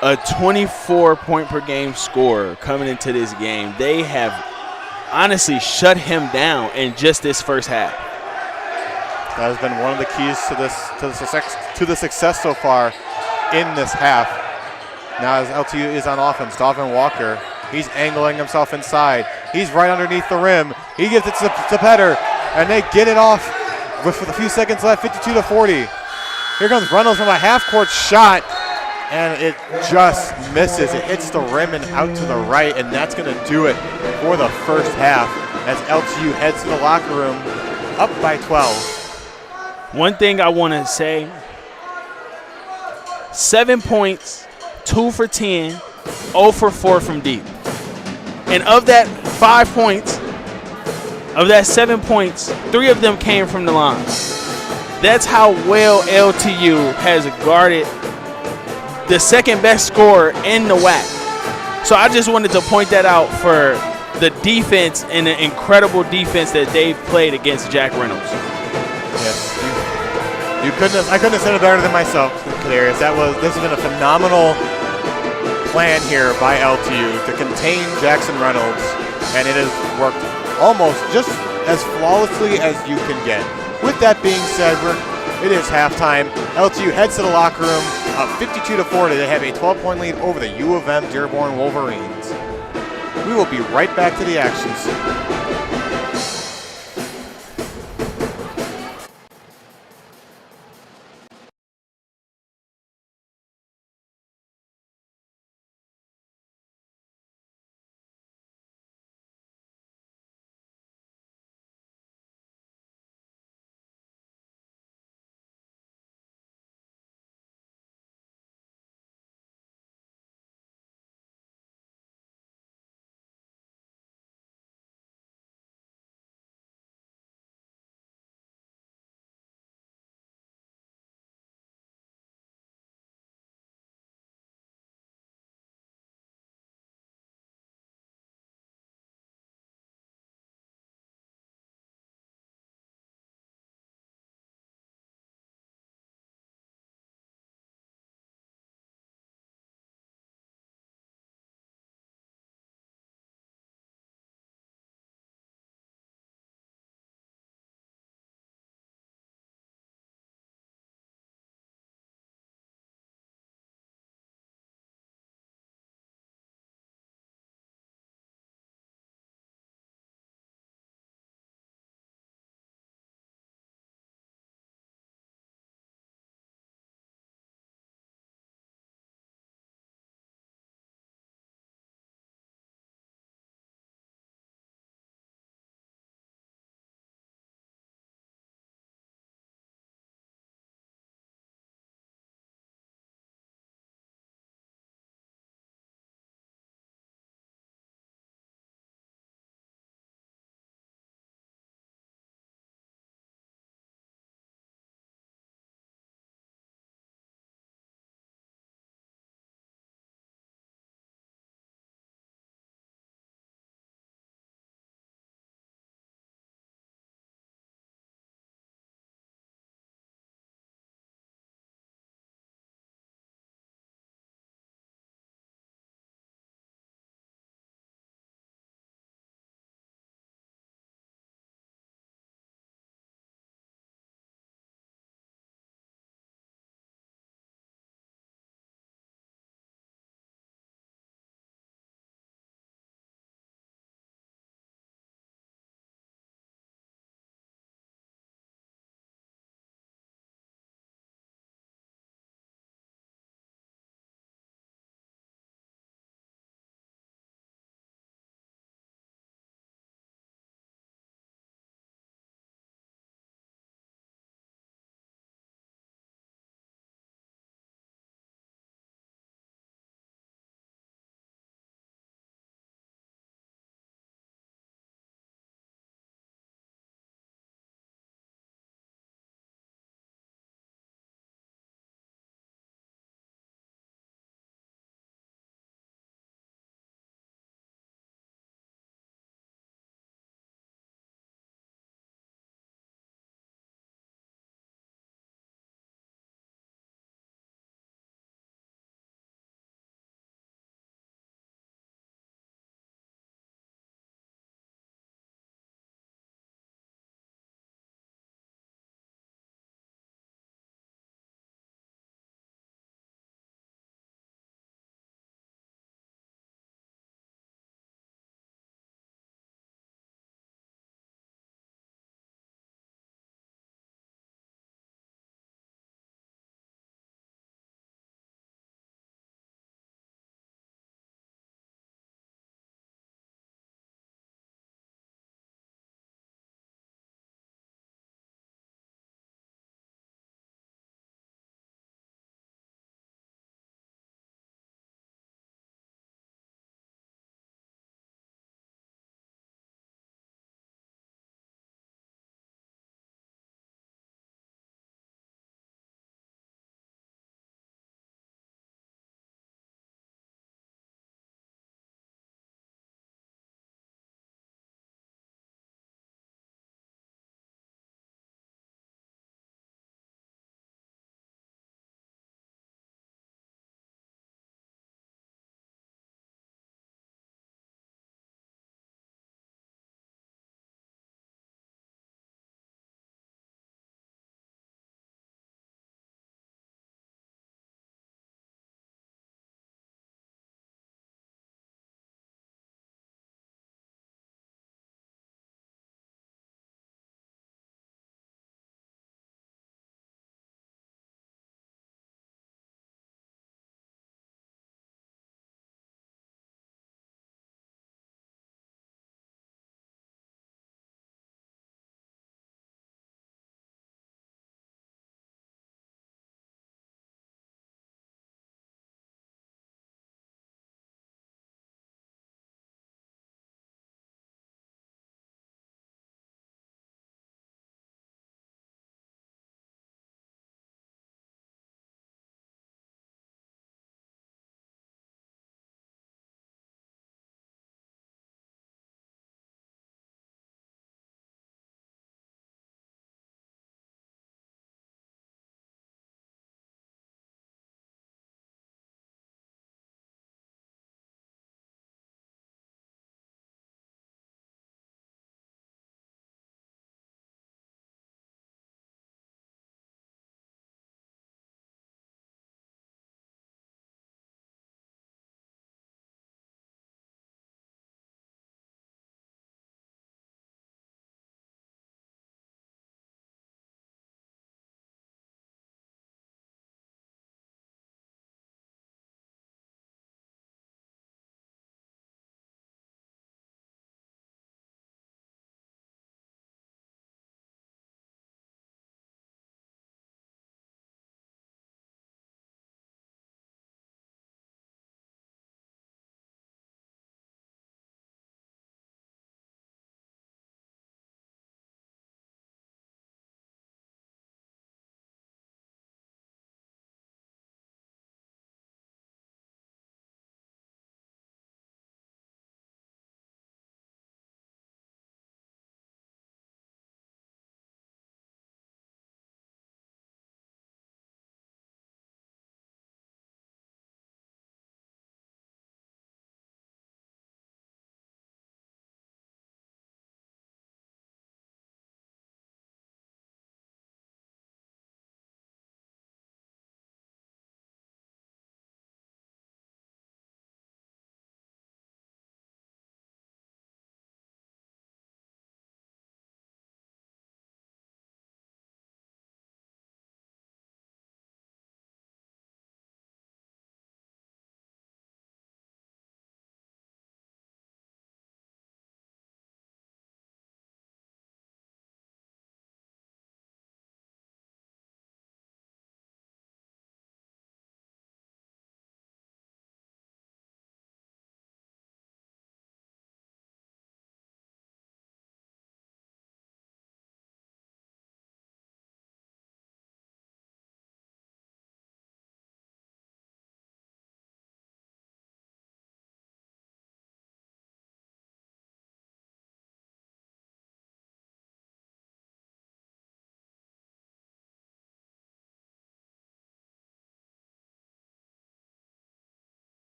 a 24-point-per-game scorer coming into this game, they have honestly shut him down in just this first half. That has been one of the keys to the success so far in this half. Now as LTU is on offense, Dalvin Walker, he's angling himself inside. He's right underneath the rim. He gives it to Petter, and they get it off with a few seconds left, 52-40. Here comes Reynolds from a half-court shot, and it just misses. It hits the rim and out to the right, and that's going to do it for the first half as LTU heads to the locker room up by 12. One thing I want to say, 7 points, 2 for 10, 0 for 4 from deep. And of that 5 points, of that 7 points, 3 of them came from the line. That's how well LTU has guarded the second best scorer in the WAC. So I just wanted to point that out for the defense and the incredible defense that they've played against Jack Reynolds. Yes, I couldn't have said it better than myself, Kadarius. This has been a phenomenal plan here by LTU to contain Jackson Reynolds, and it has worked almost just as flawlessly as you can get. With that being said, it is halftime. LTU heads to the locker room up 52-40. They have a 12-point lead over the U of M Dearborn Wolverines. We will be right back to the action soon.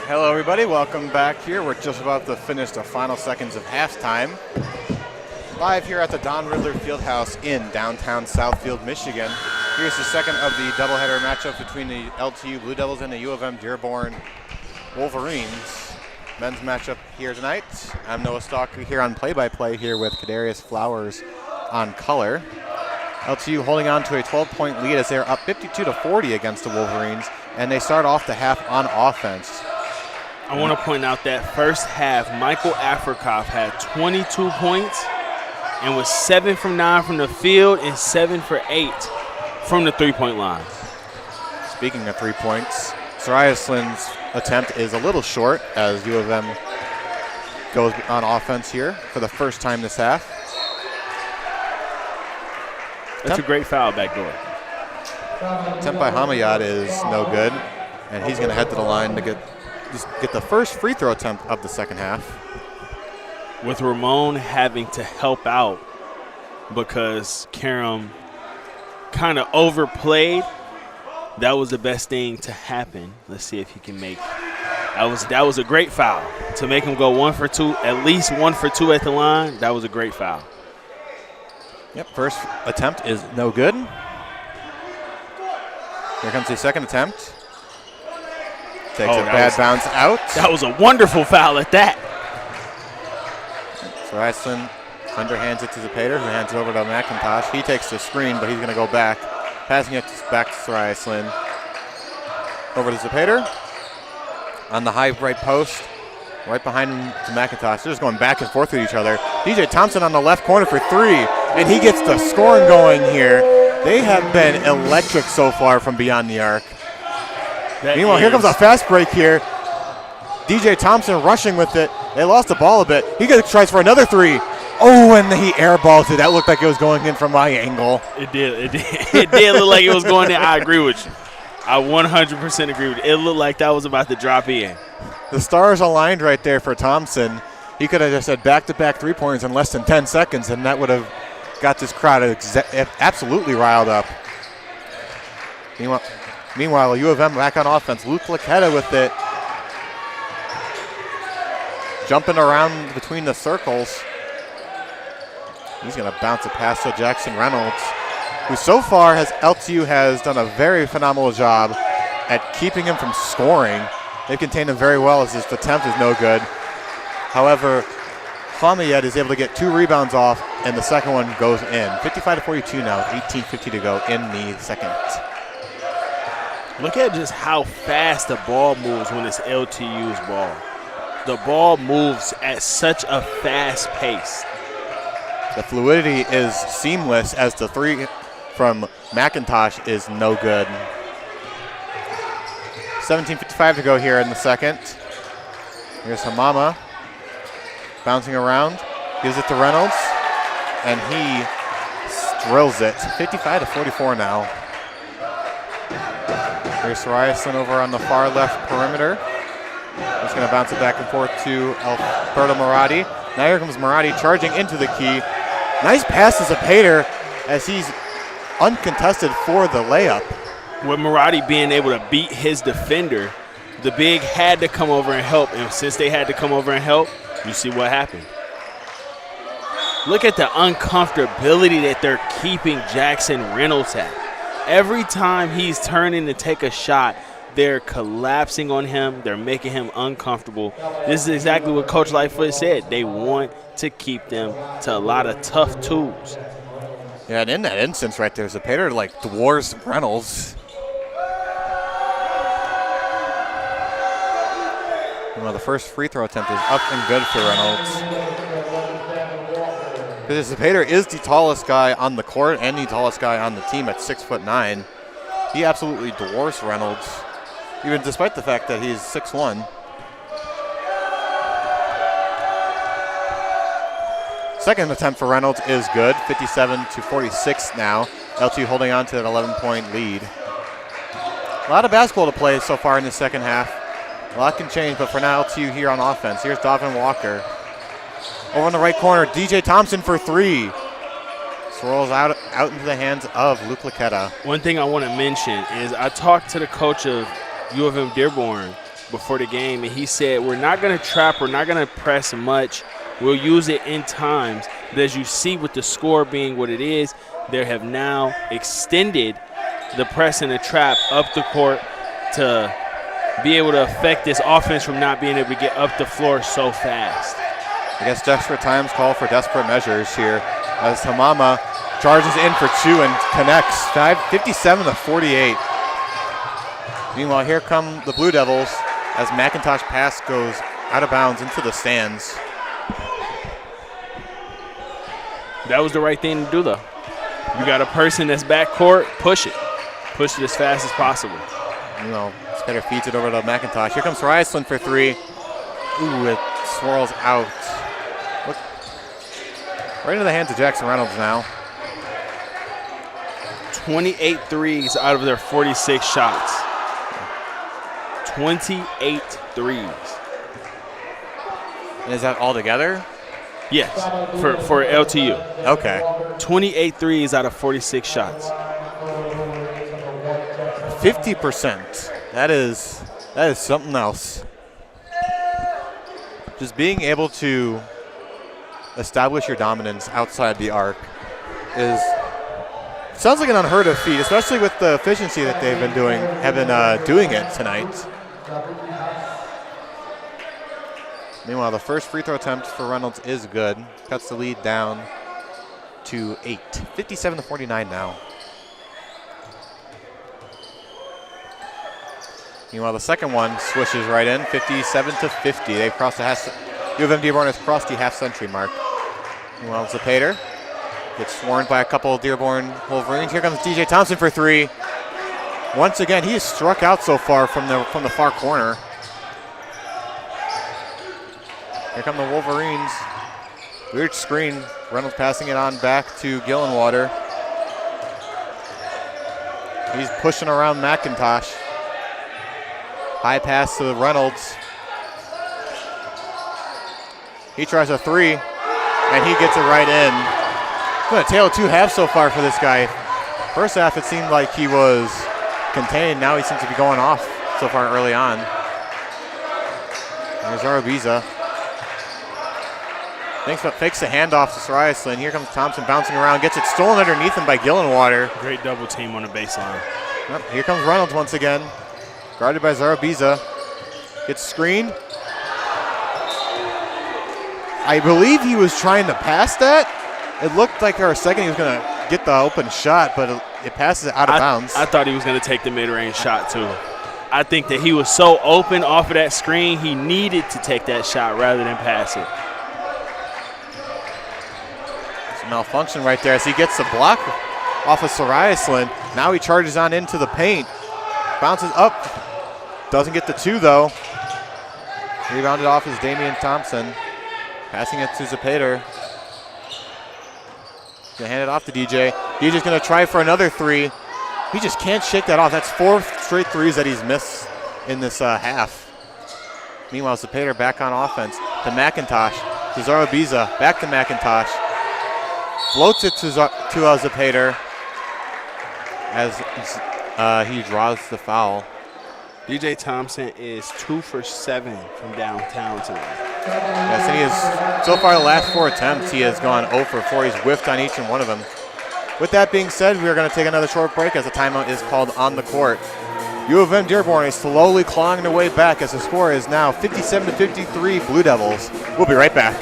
Hello, everybody. Welcome back here. We're just about to finish the final seconds of halftime. Live here at the Don Riddler Fieldhouse in downtown Southfield, Michigan. Here's the second of the doubleheader matchup between the LTU Blue Devils and the U of M Dearborn Wolverines. Men's matchup here tonight. I'm Noah Stalker here on play-by-play here with Kadarius Flowers on color. LTU holding on to a 12-point lead as they're up 52-40 against the Wolverines, and they start off the half on offense. I want to point out that first half, Michael Afrikoff had 22 points and was 7 from 9 from the field and 7 for 8 from the three-point line. Speaking of 3 points, Soraya Slynn's attempt is a little short as U of M goes on offense here for the first time this half. That's a great foul back door. Attempt by Hamayad is no good, and he's going to head to the line to get the first free throw attempt of the second half. With Ramon having to help out because Karam kind of overplayed, that was the best thing to happen. Let's see if he can make. That was a great foul to make him go 1 for 2, at least 1 for 2 at the line. That was a great foul. Yep, first attempt is no good. Here comes the second attempt. Takes a bad bounce out. That was a wonderful foul at that. So Iceland underhands it to Zapater, who hands it over to McIntosh. He takes the screen, but he's going to go back. Passing it back to Soraya Iceland. Over to Zapater. On the high right post. Right behind him to McIntosh. They're just going back and forth with each other. DJ Thompson on the left corner for 3. And he gets the scoring going here. They have been electric so far from beyond the arc. Meanwhile, here comes a fast break here. DJ Thompson rushing with it. They lost the ball a bit. He tries for another 3. Oh, and he airballs it. That looked like it was going in from my angle. It did. It did look like it was going in. I agree with you. I 100% agree with you. It looked like that was about to drop in. The stars aligned right there for Thompson. He could have just had back-to-back three-pointers in less than 10 seconds, and that would have got this crowd absolutely riled up. Meanwhile, U of M back on offense. Luke Laquetta with it. Jumping around between the circles. He's going to bounce it past to Jackson Reynolds, who so far LTU has done a very phenomenal job at keeping him from scoring. They've contained him very well as his attempt is no good. However, Hamayad is able to get 2 rebounds off, and the second one goes in. 55-42 now, 18:50 to go in the second. Look at just how fast the ball moves when it's LTU's ball. The ball moves at such a fast pace. The fluidity is seamless as the 3 from McIntosh is no good. 17:55 to go here in the second. Here's Hamama bouncing around, gives it to Reynolds, and he drills it. 55-44 now. Here's Soraya over on the far left perimeter. He's going to bounce it back and forth to Alberto Marati. Now here comes Marati charging into the key. Nice pass to Zapater as he's uncontested for the layup. With Marati being able to beat his defender, the big had to come over and help. And since they had to come over and help, you see what happened. Look at the uncomfortability that they're keeping Jackson Reynolds at. Every time he's turning to take a shot, they're collapsing on him. They're making him uncomfortable. This is exactly what Coach Lightfoot said. They want to keep them to a lot of tough tools. Yeah, and in that instance right there, Zapater like dwarfs Reynolds. Well, the first free throw attempt is up and good for Reynolds. Because Zapater is the tallest guy on the court and the tallest guy on the team at 6'9". He absolutely dwarfs Reynolds, even despite the fact that he's 6'1". Second attempt for Reynolds is good, 57-46 now. LTU holding on to that 11-point lead. A lot of basketball to play so far in the second half. A lot can change, but for now, LTU here on offense. Here's Donovan Walker. Over in the right corner, DJ Thompson for 3. Swirls out into the hands of Luke Laquetta. One thing I want to mention is I talked to the coach of U of M Dearborn before the game, and he said, we're not going to trap, we're not going to press much. We'll use it in times. But as you see with the score being what it is, they have now extended the press and the trap up the court to be able to affect this offense from not being able to get up the floor so fast. I guess desperate times call for desperate measures here as Hamama charges in for two and connects 57-48. Meanwhile, here come the Blue Devils as McIntosh pass goes out of bounds into the stands. That was the right thing to do, though. You got a person that's backcourt, push it. Push it as fast as possible. Spader feeds it over to McIntosh. Here comes Riceland for three. Ooh, it swirls out. Look, right into the hands of Jackson Reynolds now. 28 threes out of their 46 shots. 28 threes. And is that all together? Yes, for LTU. Okay. 28 threes out of 46 shots. 50%. That is something else. Just being able to establish your dominance outside the arc sounds like an unheard of feat, especially with the efficiency that they've been doing it tonight. Meanwhile, the first free throw attempt for Reynolds is good. Cuts the lead down to 8. 57-49 now. Meanwhile, the second one swishes right in, 57-50. They've crossed the U of M Dearborn has crossed the half-century mark. Meanwhile, Zapater gets swarmed by a couple of Dearborn Wolverines. Here comes DJ Thompson for three. Once again, he has struck out so far from the far corner. Here come the Wolverines. Weird screen. Reynolds passing it on back to Gillenwater. He's pushing around McIntosh. High pass to Reynolds. He tries a three, and he gets it right in. It's been a tale of two halves so far for this guy. First half, it seemed like he was contained. Now he seems to be going off so far early on. There's Arabiza. Fakes the handoff to Sriaslin. Here comes Thompson bouncing around. Gets it stolen underneath him by Gillenwater. Great double team on the baseline. Yep, here comes Reynolds once again. Guarded by Zarabiza. Gets screened. I believe he was trying to pass that. It looked like for a second he was going to get the open shot, but it passes it out of bounds. I thought he was going to take the mid-range shot too. I think that he was so open off of that screen, he needed to take that shot rather than pass it. It's a malfunction right there as he gets the block off of Sriaslin. Now he charges on into the paint. Bounces up. Doesn't get the two, though. Rebounded off is Damian Thompson. Passing it to Zapater. Gonna hand it off to DJ. DJ's gonna try for another three. He just can't shake that off. That's 4 straight threes that he's missed in this half. Meanwhile, Zapater back on offense to McIntosh. To Zarabiza. Back to McIntosh. Floats it to Zapater as he draws the foul. DJ Thompson is 2 for 7 from downtown tonight. Yes, and he has, so far the last 4 attempts, he has gone 0 for 4. He's whiffed on each and one of them. With that being said, we are going to take another short break as the timeout is called on the court. U of M Dearborn is slowly clawing their way back as the score is now 57-53 Blue Devils. We'll be right back.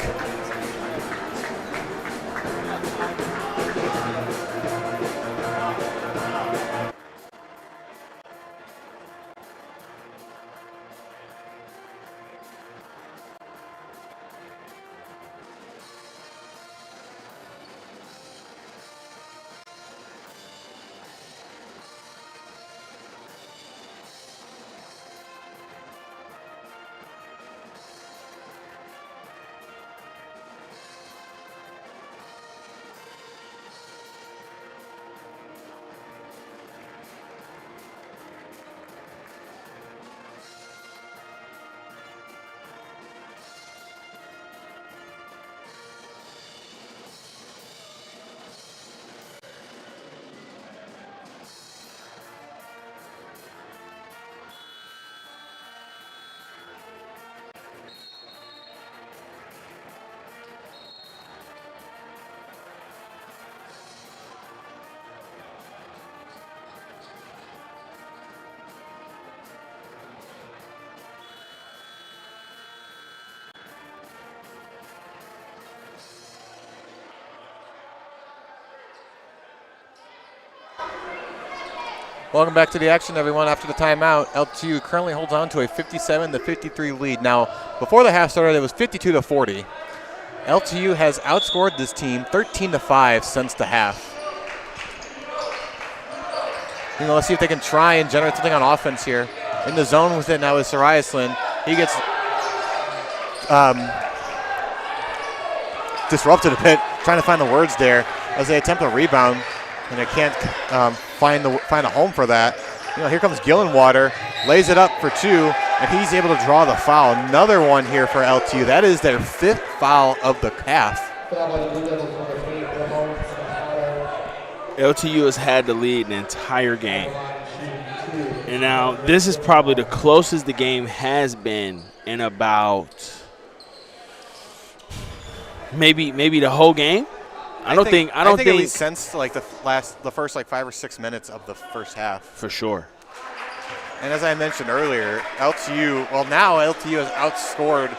Welcome back to the action, everyone. After the timeout, LTU currently holds on to a 57-53 lead. Now, before the half started, it was 52-40. LTU has outscored this team 13-5 since the half. Let's see if they can try and generate something on offense here. In the zone with it now is Sir Iceland. He gets disrupted a bit, trying to find the words there as they attempt a rebound, and they can't find a home for that. Here comes Gillenwater, lays it up for 2, and he's able to draw the foul. Another one here for LTU. That is their 5th foul of the half. LTU has had the lead the entire game. And now this is probably the closest the game has been in about maybe the whole game. I don't think at least since like the first like 5 or 6 minutes of the first half. For sure. And as I mentioned earlier, LTU has outscored,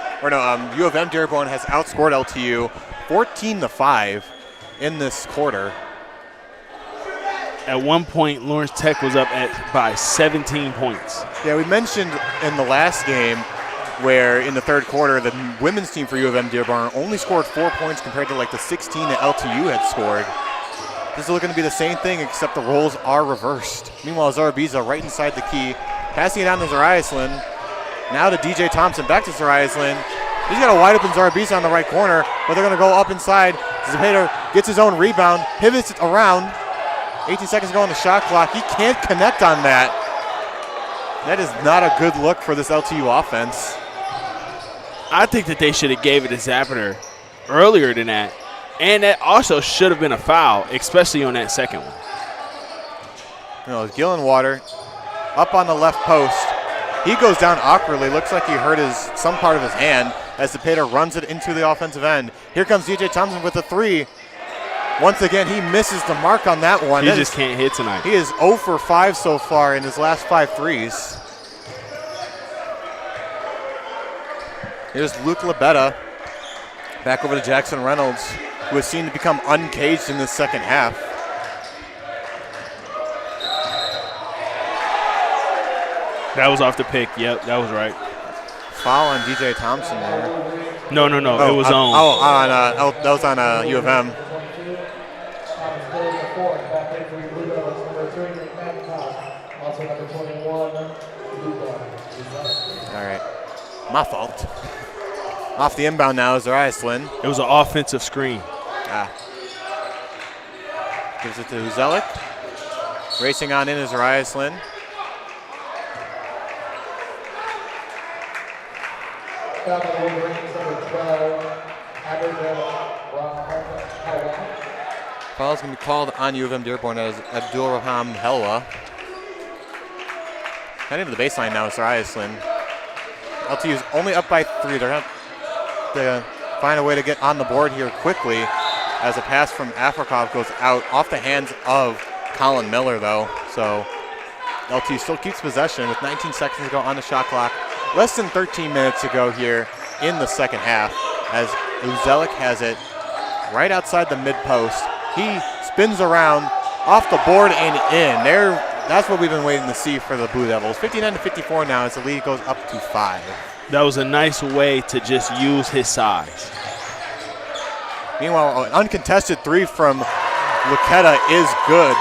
U of M Dearborn has outscored LTU 14-5 in this quarter. At one point, Lawrence Tech was up by 17 points. Yeah, we mentioned in the last game where in the third quarter, the women's team for U of M Dearborn only scored 4 points compared to like the 16 that LTU had scored. This is looking to be the same thing, except the roles are reversed. Meanwhile, Zarabiza right inside the key, passing it down to Sir Iceland. Now to DJ Thompson, back to Sir Iceland. He's got a wide open Zarabiza on the right corner, but they're going to go up inside. Zepeda gets his own rebound, pivots it around. 18 seconds to go on the shot clock. He can't connect on that. That is not a good look for this LTU offense. I think that they should have gave it to Zappater earlier than that. And that also should have been a foul, especially on that second one. Gillenwater up on the left post. He goes down awkwardly. Looks like he hurt some part of his hand as Zepeda runs it into the offensive end. Here comes DJ Thompson with a 3. Once again, he misses the mark on that one. He just can't hit tonight. He is 0 for 5 so far in his last 5 threes. Here's Luke Labetta. Back over to Jackson Reynolds, who has seemed to become uncaged in this second half. That was off the pick. Yep, that was right. Foul on DJ Thompson there. No. It was on. That was on U of M. All right. My fault. Off the inbound now is Iceland. It was an offensive screen. Gives it to Uzelik. Racing on in is Iceland. Foul's going to be called on U of M Dearborn as Abdul Raham Helwa. Heading to the baseline now is Iceland. LTU's only up by 3. They're going to find a way to get on the board here quickly as a pass from Afrikov goes out off the hands of Colin Miller, though. So LTU still keeps possession with 19 seconds to go on the shot clock. Less than 13 minutes to go here in the second half as Uzelik has it right outside the mid-post. He spins around off the board and in. That's what we've been waiting to see for the Blue Devils. 59-54 now as the lead goes up to 5. That was a nice way to just use his size. Meanwhile, an uncontested 3 from Luqueta is good.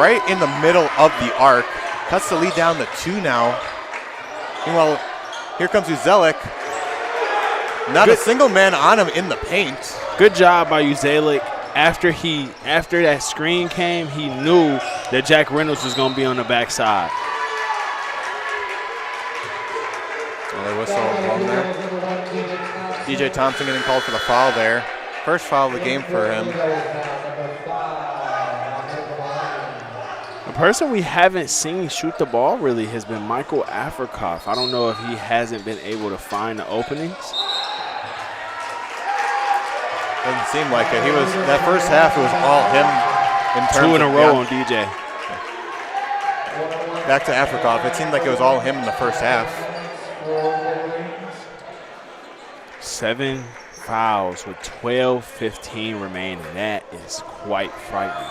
Right in the middle of the arc. Cuts the lead down to 2 now. Meanwhile, here comes Uzelik. Not a single man on him in the paint. Good job by Uzelik. After that screen came, he knew that Jack Reynolds was going to be on the backside. They whistle along there. DJ Thompson getting called for the foul there. First foul of the game for him. The person we haven't seen shoot the ball really has been Michael Afrikov. I don't know if he hasn't been able to find the openings. Doesn't seem like it. That first half, it was all him. In terms 2 in a row on DJ. Back to Afrikov. It seemed like it was all him in the first half. 7 fouls with 12:15 remaining. That is quite frightening.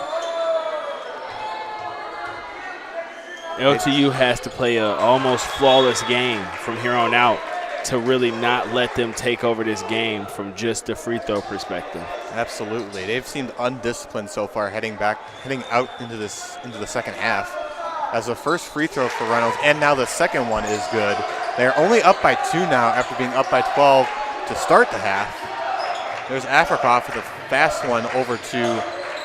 LTU has to play a almost flawless game from here on out to really not let them take over this game from just the free throw perspective. Absolutely. They've seemed undisciplined so far heading out into the second half. As the first free throw for Reynolds, and now the second one is good. They're only up by 2 now after being up by 12 to start the half. There's Afrikoff with a fast one over to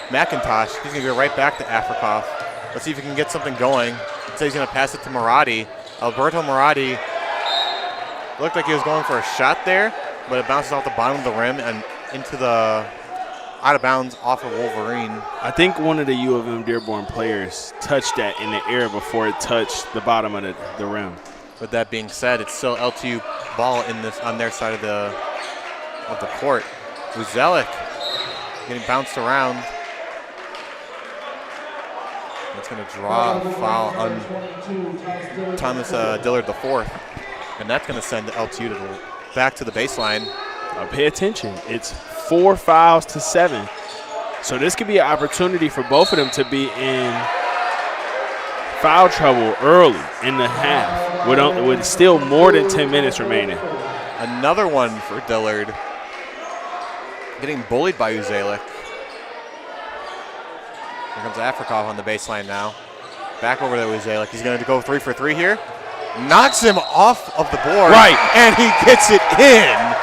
McIntosh. He's going to go right back to Afrikoff. Let's see if he can get something going. So he's going to pass it to Marotti. Alberto Marotti looked like he was going for a shot there, but it bounces off the bottom of the rim and into the out of bounds off of Wolverine. I think one of the U of M Dearborn players touched that in the air before it touched the bottom of the rim. With that being said, it's still LTU ball on their side of the court. Uzelic getting bounced around. That's going to draw a foul on Thomas Dillard IV. And that's going to send LTU back to the baseline. Pay attention. It's 4 fouls to 7. So this could be an opportunity for both of them to be in foul trouble early in the half with still more than 10 minutes remaining. Another one for Dillard. Getting bullied by Uzelic. Here comes Afrikoff on the baseline now. Back over to Uzelic. He's going to go 3 for 3 here. Knocks him off of the board. Right. And he gets it in.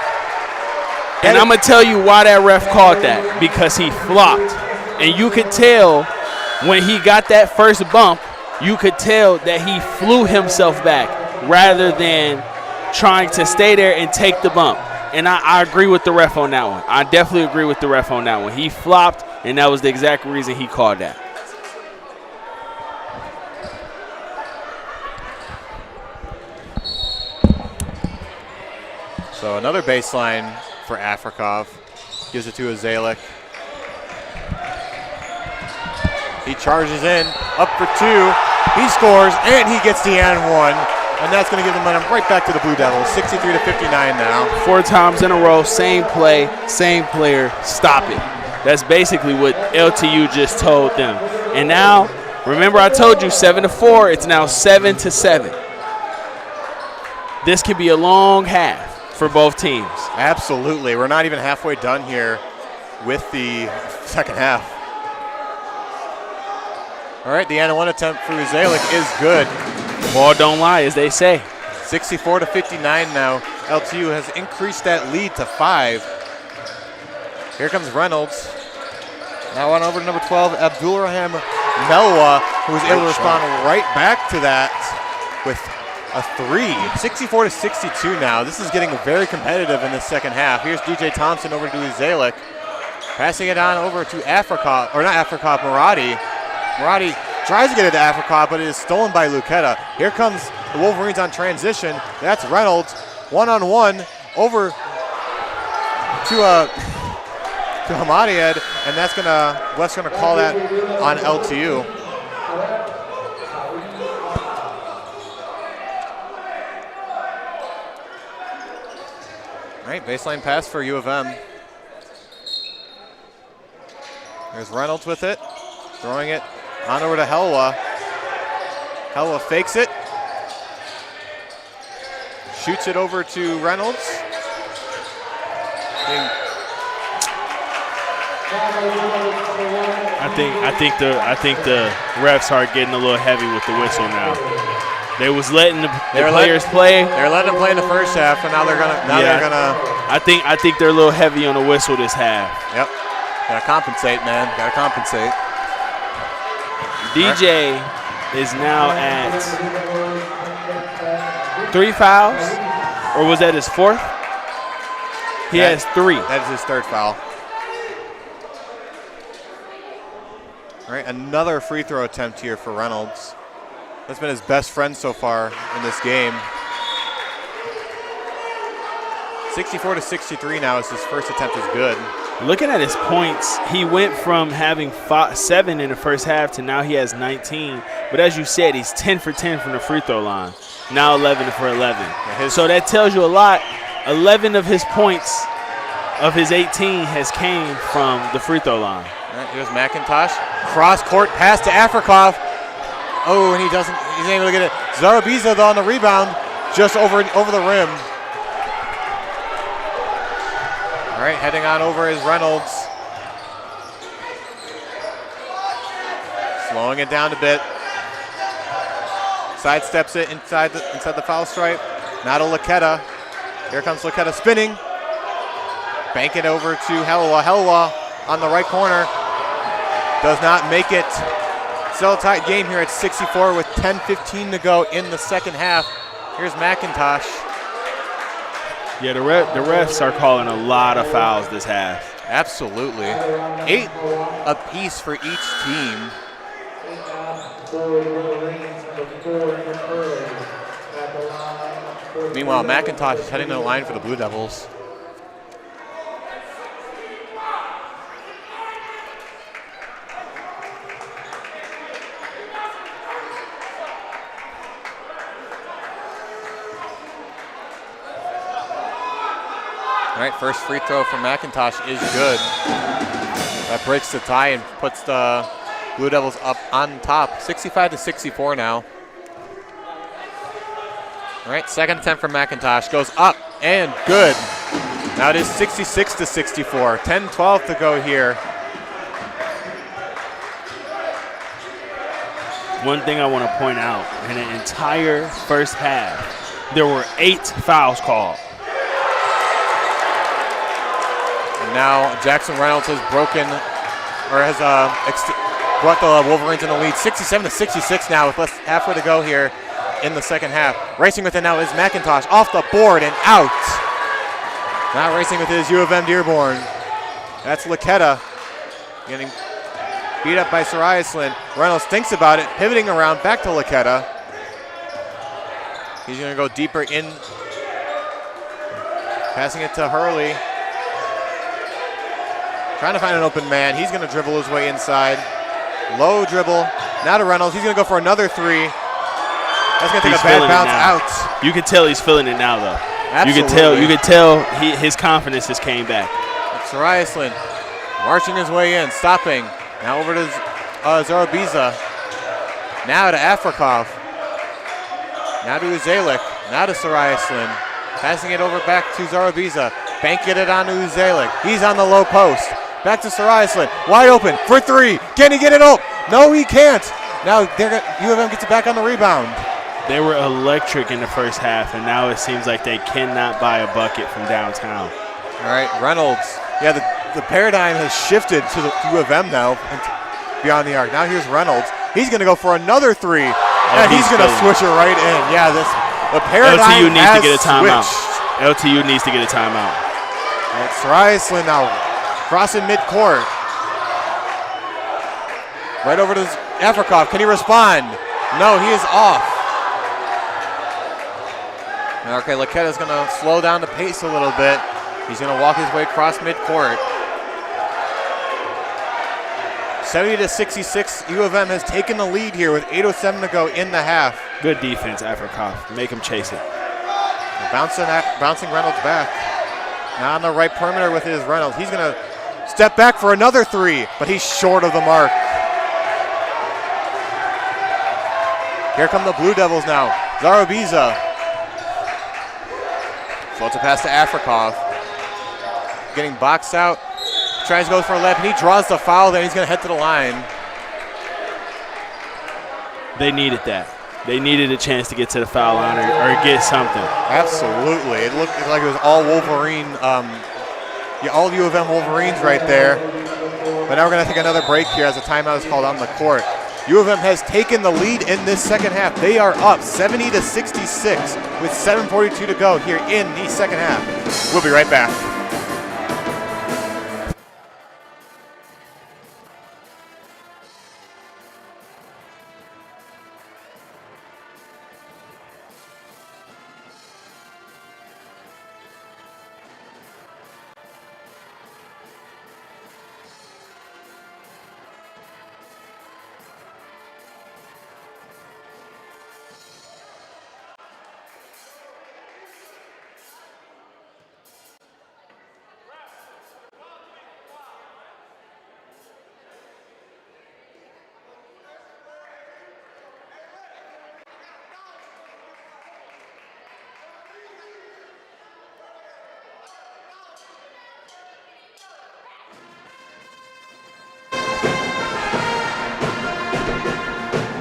And I'm going to tell you why that ref called that. Because he flopped. And you could tell when he got that first bump, you could tell that he flew himself back rather than trying to stay there and take the bump. And I agree with the ref on that one. I definitely agree with the ref on that one. He flopped, and that was the exact reason he called that. So another baseline for Afrikoff. Gives it to Uzelic. He charges in, up for 2. He scores, and he gets the and one. And that's going to give the momentum right back to the Blue Devils. 63-59 now. 4 times in a row, same play, same player, stop it. That's basically what LTU just told them. And now, remember I told you 7-4, it's now 7-7. This could be a long half for both teams. Absolutely. We're not even halfway done here with the second half. All right, the and one attempt for Uzelic is good. Ball don't lie, as they say. 64-59 now. LTU has increased that lead to 5. Here comes Reynolds. Now on over to number 12, Abdulrahim Melwa, who was able to respond right back to that with a 3. 64-62 now. This is getting very competitive in the second half. Here's DJ Thompson over to Uzelic. Passing it on over to Afrikoff, or not Afrikoff, Marotti. Marotti tries to get it to Afrikoff, but it is stolen by Luqueta. Here comes the Wolverines on transition. That's Reynolds, one-on-one over to Hamadiad, and that's Wes gonna call that on LTU. All right, baseline pass for U of M. There's Reynolds with it, throwing it on over to Helwa. Helwa fakes it. Shoots it over to Reynolds. I think the refs are getting a little heavy with the whistle now. They was letting the players play. They're letting them play in the first half, and now they're gonna. I think they're a little heavy on the whistle this half. Yep. Gotta compensate, man. Gotta compensate. DJ is now at 3 fouls, or was that his 4th? He has 3. That is his 3rd foul. All right, another free throw attempt here for Reynolds. That's been his best friend so far in this game. 64-63 now as his first attempt is good. Looking at his points, he went from having 7 in the first half to now he has 19. But as you said, he's 10 for 10 from the free throw line. Now 11 for 11. So that tells you a lot. 11 of his points of his 18 has came from the free throw line. All right, here's McIntosh. Cross court pass to Afrikoff. Oh, and he's able to get it. Zarabiza, though, on the rebound, just over the rim. All right, heading on over is Reynolds. Slowing it down a bit. Sidesteps it inside the foul stripe. Now to Laqueta. Here comes Laqueta spinning. Bank it over to Helwa. Helwa on the right corner. Does not make it. Still a tight game here at 64 with 10:15 to go in the second half. Here's McIntosh. Yeah, the refs are calling a lot of fouls this half. Absolutely. 8 apiece for each team. Meanwhile, McIntosh is heading to the line for the Blue Devils. All right, first free throw from McIntosh is good. That breaks the tie and puts the Blue Devils up on top, 65-64 now. All right, second attempt from McIntosh goes up and good. Now it is 66-64, 10-12 to go here. One thing I want to point out, in the entire first half, there were 8 fouls called. And now Jackson Reynolds has broken, or has brought the Wolverines in the lead, 67-66 now with less halfway to go here in the second half. Racing with it now is McIntosh, off the board and out. Now racing with it is U of M Dearborn. That's Laqueta getting beat up by Sariaslin. Reynolds thinks about it, pivoting around back to Laqueta. He's going to go deeper in, passing it to Hurley. Trying to find an open man. He's going to dribble his way inside. Low dribble. Now to Reynolds. He's going to go for another three. That's going to take a bad bounce out. You can tell he's feeling it now, though. Absolutely. You could tell his confidence has came back. Sariaslin marching his way in, stopping. Now over to Zarabiza. Now to Afrikov. Now to Uzalik. Now to Sariaslin. Passing it over back to Zarabiza. Banking it on to Uzalik. He's on the low post. Back to Sariaslin. Wide open for three. Can he get it up? No, he can't. Now U of M gets it back on the rebound. They were electric in the first half, and now it seems like they cannot buy a bucket from downtown. All right, Reynolds. Yeah, the paradigm has shifted to the U of M now beyond the arc. Now here's Reynolds. He's going to go for another three, and he's going to switch it right in. Yeah, the paradigm LTU needs has to get a timeout. switched. LTU needs to get a timeout. And Sariaslin now crossing midcourt. Right over to Afrikov. Can he respond? No, he is off. Okay, Laqueta's going to slow down the pace a little bit. He's going to walk his way across midcourt. 70-66, U of M has taken the lead here with 8:07 to go in the half. Good defense, Afrikov. Make him chase it. Bouncing Reynolds back. Now on the right perimeter with his Reynolds. He's going to step back for another three, but he's short of the mark. Here come the Blue Devils now. Zarabiza. Floats a pass to Afrikov. Getting boxed out. Tries to go for a left, and he draws the foul, then he's going to head to the line. They needed that. They needed a chance to get to the foul line or get something. Absolutely. It looked like it was all Wolverine, all U of M Wolverines right there. But now we're going to take another break here as a timeout is called on the court. U of M has taken the lead in this second half. They are up 70-66 with 7:42 to go here in the second half. We'll be right back.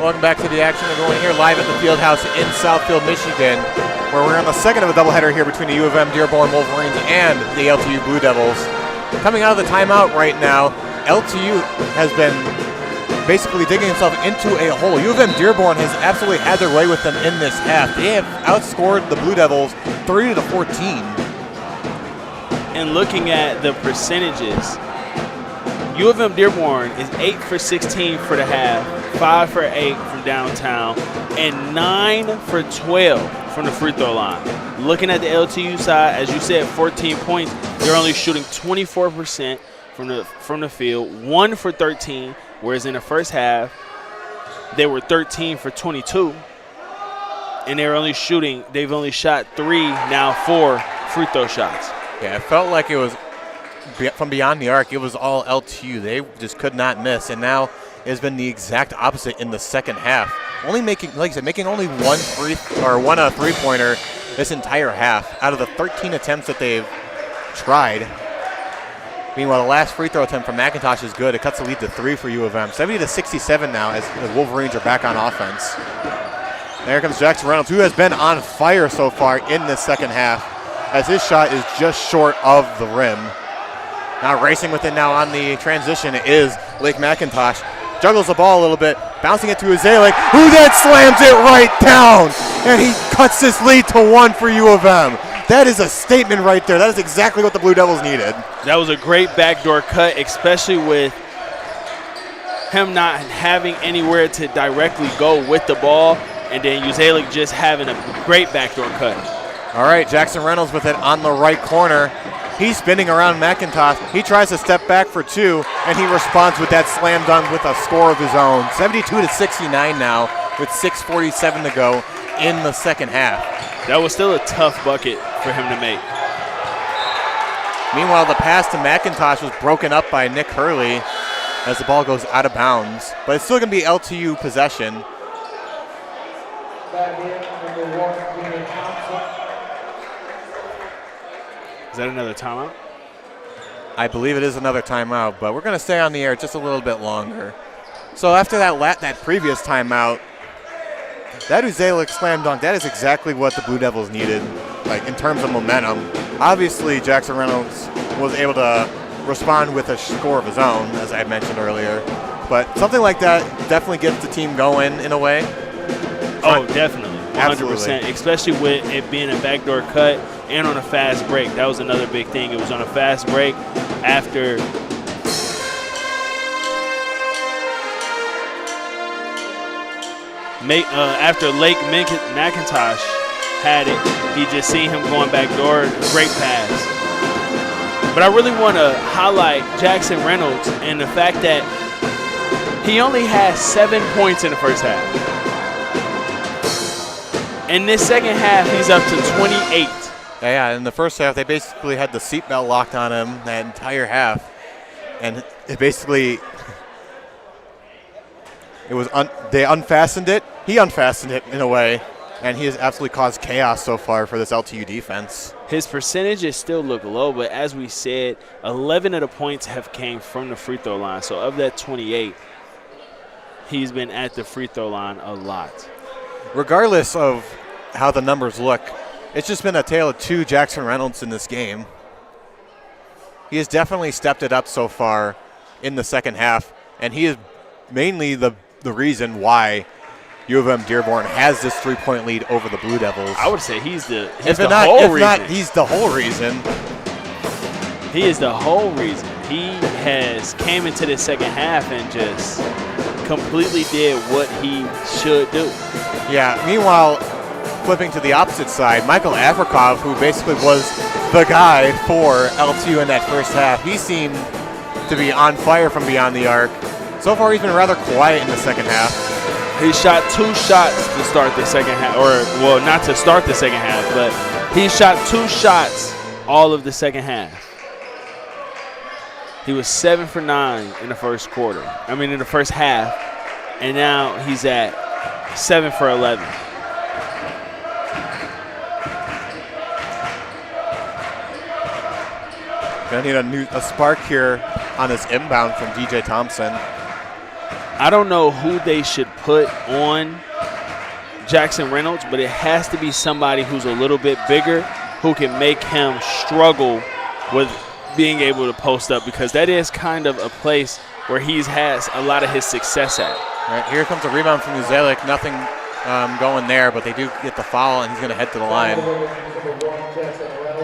Welcome back to the action. We're going here live at the field house in Southfield, Michigan, where we're on the second of a doubleheader here between the U of M Dearborn Wolverines and the LTU Blue Devils. Coming out of the timeout right now, LTU has been basically digging himself into a hole. U of M Dearborn has absolutely had their way with them in this half. They have outscored the Blue Devils 30-14. And looking at the percentages, U of M Dearborn is 8 for 16 for the half, 5 for 8 from downtown, and 9 for 12 from the free throw line. Looking at the LTU side, as you said, 14 points. They're only shooting 24% from the field, 1 for 13, whereas in the first half, they were 13 for 22. And they've only shot 3, now 4 free throw shots. Yeah, it felt like it was from beyond the arc. It was all LTU. They just could not miss, and now it has been the exact opposite in the second half. Only making, like I said, making only one three-pointer this entire half out of the 13 attempts that they've tried. Meanwhile, the last free throw attempt from McIntosh is good. It cuts the lead to 3 for U of M. 70-67 now as the Wolverines are back on offense. There comes Jackson Reynolds, who has been on fire so far in this second half, as his shot is just short of the rim. Now racing with it now on the transition is Lake McIntosh. Juggles the ball a little bit, bouncing it to Uzalik, who then slams it right down, and he cuts this lead to 1 for U of M. That is a statement right there. That is exactly what the Blue Devils needed. That was a great backdoor cut, especially with him not having anywhere to directly go with the ball, and then Uzalik just having a great backdoor cut. All right, Jackson Reynolds with it on the right corner. He's spinning around McIntosh. He tries to step back for 2, and he responds with that slam dunk with a score of his own. 72-69 now with 6:47 to go in the second half. That was still a tough bucket for him to make. Meanwhile, the pass to McIntosh was broken up by Nick Hurley as the ball goes out of bounds. But it's still going to be LTU possession. Is that another timeout? I believe it is another timeout, but we're going to stay on the air just a little bit longer. So after that previous timeout, that Uzalik slam dunk, that is exactly what the Blue Devils needed, like in terms of momentum. Obviously, Jackson Reynolds was able to respond with a score of his own, as I mentioned earlier. But something like that definitely gets the team going in a way. Oh, definitely. 100%, Absolutely. especially with it being a backdoor cut and on a fast break. That was another big thing. It was on a fast break after Lake McIntosh had it. You just see him going backdoor, great pass. But I really want to highlight Jackson Reynolds and the fact that he only had 7 points in the first half. In this second half, he's up to 28. Yeah, in the first half, they basically had the seatbelt locked on him that entire half. And it basically, they unfastened it. He unfastened it in a way. And he has absolutely caused chaos so far for this LTU defense. His percentages still look low, but as we said, 11 of the points have came from the free throw line. So of that 28, he's been at the free throw line a lot. Regardless of how the numbers look, it's just been a tale of 2 Jackson Reynolds in this game. He has definitely stepped it up so far in the second half, and he is mainly the reason why U of M Dearborn has this 3-point lead over the Blue Devils. I would say he's the whole reason. If not, he's the whole reason. He is the whole reason. He has came into the second half and just completely did what he should do. Yeah, meanwhile, flipping to the opposite side, Michael Afrikov, who basically was the guy for LTU in that first half, he seemed to be on fire from beyond the arc. So far, he's been rather quiet in the second half. He shot 2 shots to start the second half, well, not to start the second half, but he shot 2 shots all of the second half. He was 7 for 9 in the first half, and now he's at 7 for 11. Gonna need a spark here on this inbound from DJ Thompson. I don't know who they should put on Jackson Reynolds, but it has to be somebody who's a little bit bigger who can make him struggle with being able to post up, because that is kind of a place where he has a lot of his success at. All right, here comes a rebound from Uzelic. Nothing going there, but they do get the foul, and he's going to head to the line.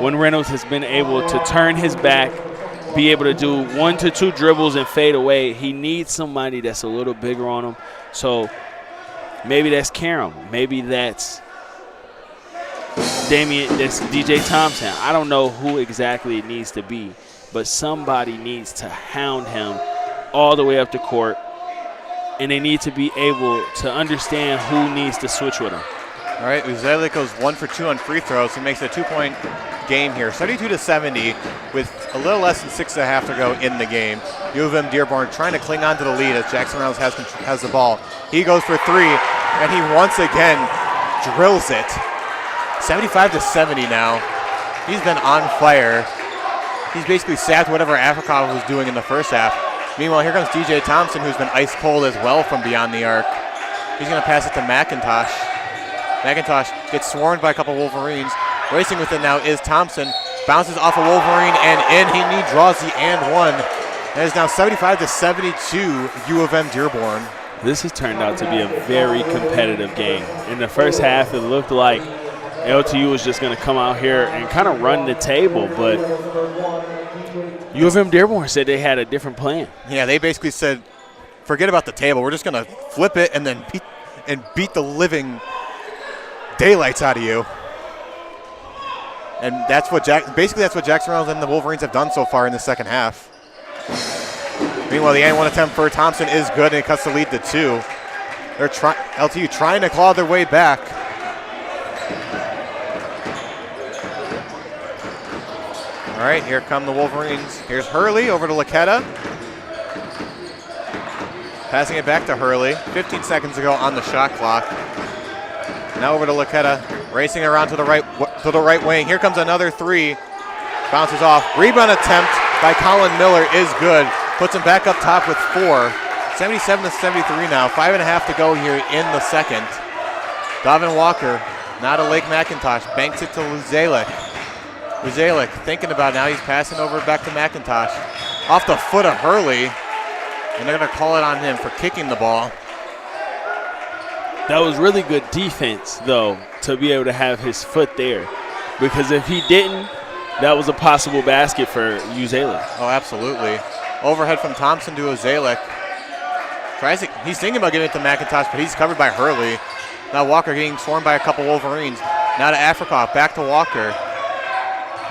When Reynolds has been able to turn his back, be able to do 1 to 2 dribbles and fade away, he needs somebody that's a little bigger on him. So maybe that's Karam. Maybe that's that's DJ Thompson. I don't know who exactly it needs to be, but somebody needs to hound him all the way up the court, and they need to be able to understand who needs to switch with him. All right, Uzelic goes 1 for 2 on free throws. He makes it a 2-point game here, 72-70, with a little less than 6.5 to go in the game. U of M Dearborn trying to cling on to the lead as Jackson Reynolds has the ball. He goes for 3, and he once again drills it. 75-70 now. He's been on fire. He's basically sapped whatever Afrikov was doing in the first half. Meanwhile, here comes DJ Thompson, who's been ice cold as well from beyond the arc. He's going to pass it to McIntosh. McIntosh gets swarmed by a couple Wolverines. Racing with it now is Thompson. Bounces off a Wolverine and in. He draws the and one. That is now 75-72 U of M Dearborn. This has turned out to be a very competitive game. In the first half, it looked like LTU was just going to come out here and kind of run the table, but U of M Dearborn said they had a different plan. Yeah, they basically said, forget about the table. We're just going to flip it and then beat the living daylights out of you. And that's what that's what Jackson Reynolds and the Wolverines have done so far in the second half. Meanwhile, the and one attempt for Thompson is good, and it cuts the lead to 2. They're LTU trying to claw their way back. All right, here come the Wolverines. Here's Hurley over to Laquetta. Passing it back to Hurley. 15 seconds to go on the shot clock. Now over to Laquetta, racing around to the right wing. Here comes another 3. Bounces off. Rebound attempt by Colin Miller is good. Puts him back up top with 4. 77-73 now. 5.5 to go here in the second. Davin Walker, now to Lake McIntosh. Banks it to Uzelic. Uzelic thinking about it now. He's passing over back to McIntosh. Off the foot of Hurley. And they're going to call it on him for kicking the ball. That was really good defense, though, to be able to have his foot there. Because if he didn't, that was a possible basket for Uzelic. Oh, absolutely. Overhead from Thompson to Uzelic. He's thinking about giving it to McIntosh, but he's covered by Hurley. Now Walker getting swarmed by a couple Wolverines. Now to Afrikov, back to Walker.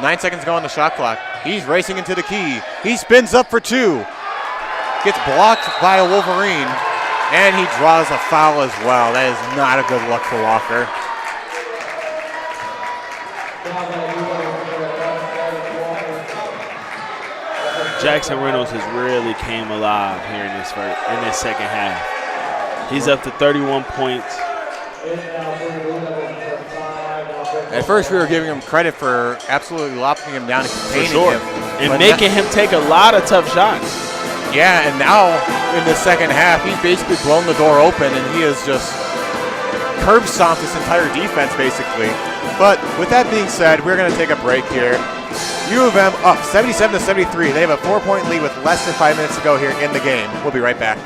9 seconds to go on the shot clock. He's racing into the key. He spins up for 2. Gets blocked by a Wolverine. And he draws a foul as well. That is not a good look for Walker. Jackson Reynolds has really came alive here in this second half. He's up to 31 points. At first, we were giving him credit for absolutely locking him down and containing him. And making him take a lot of tough shots. Yeah, and now in the second half, he's basically blown the door open, and he has just curb stomped this entire defense, basically. But with that being said, we're going to take a break here. U of M up 77-73. They have a 4-point lead with less than 5 minutes to go here in the game. We'll be right back.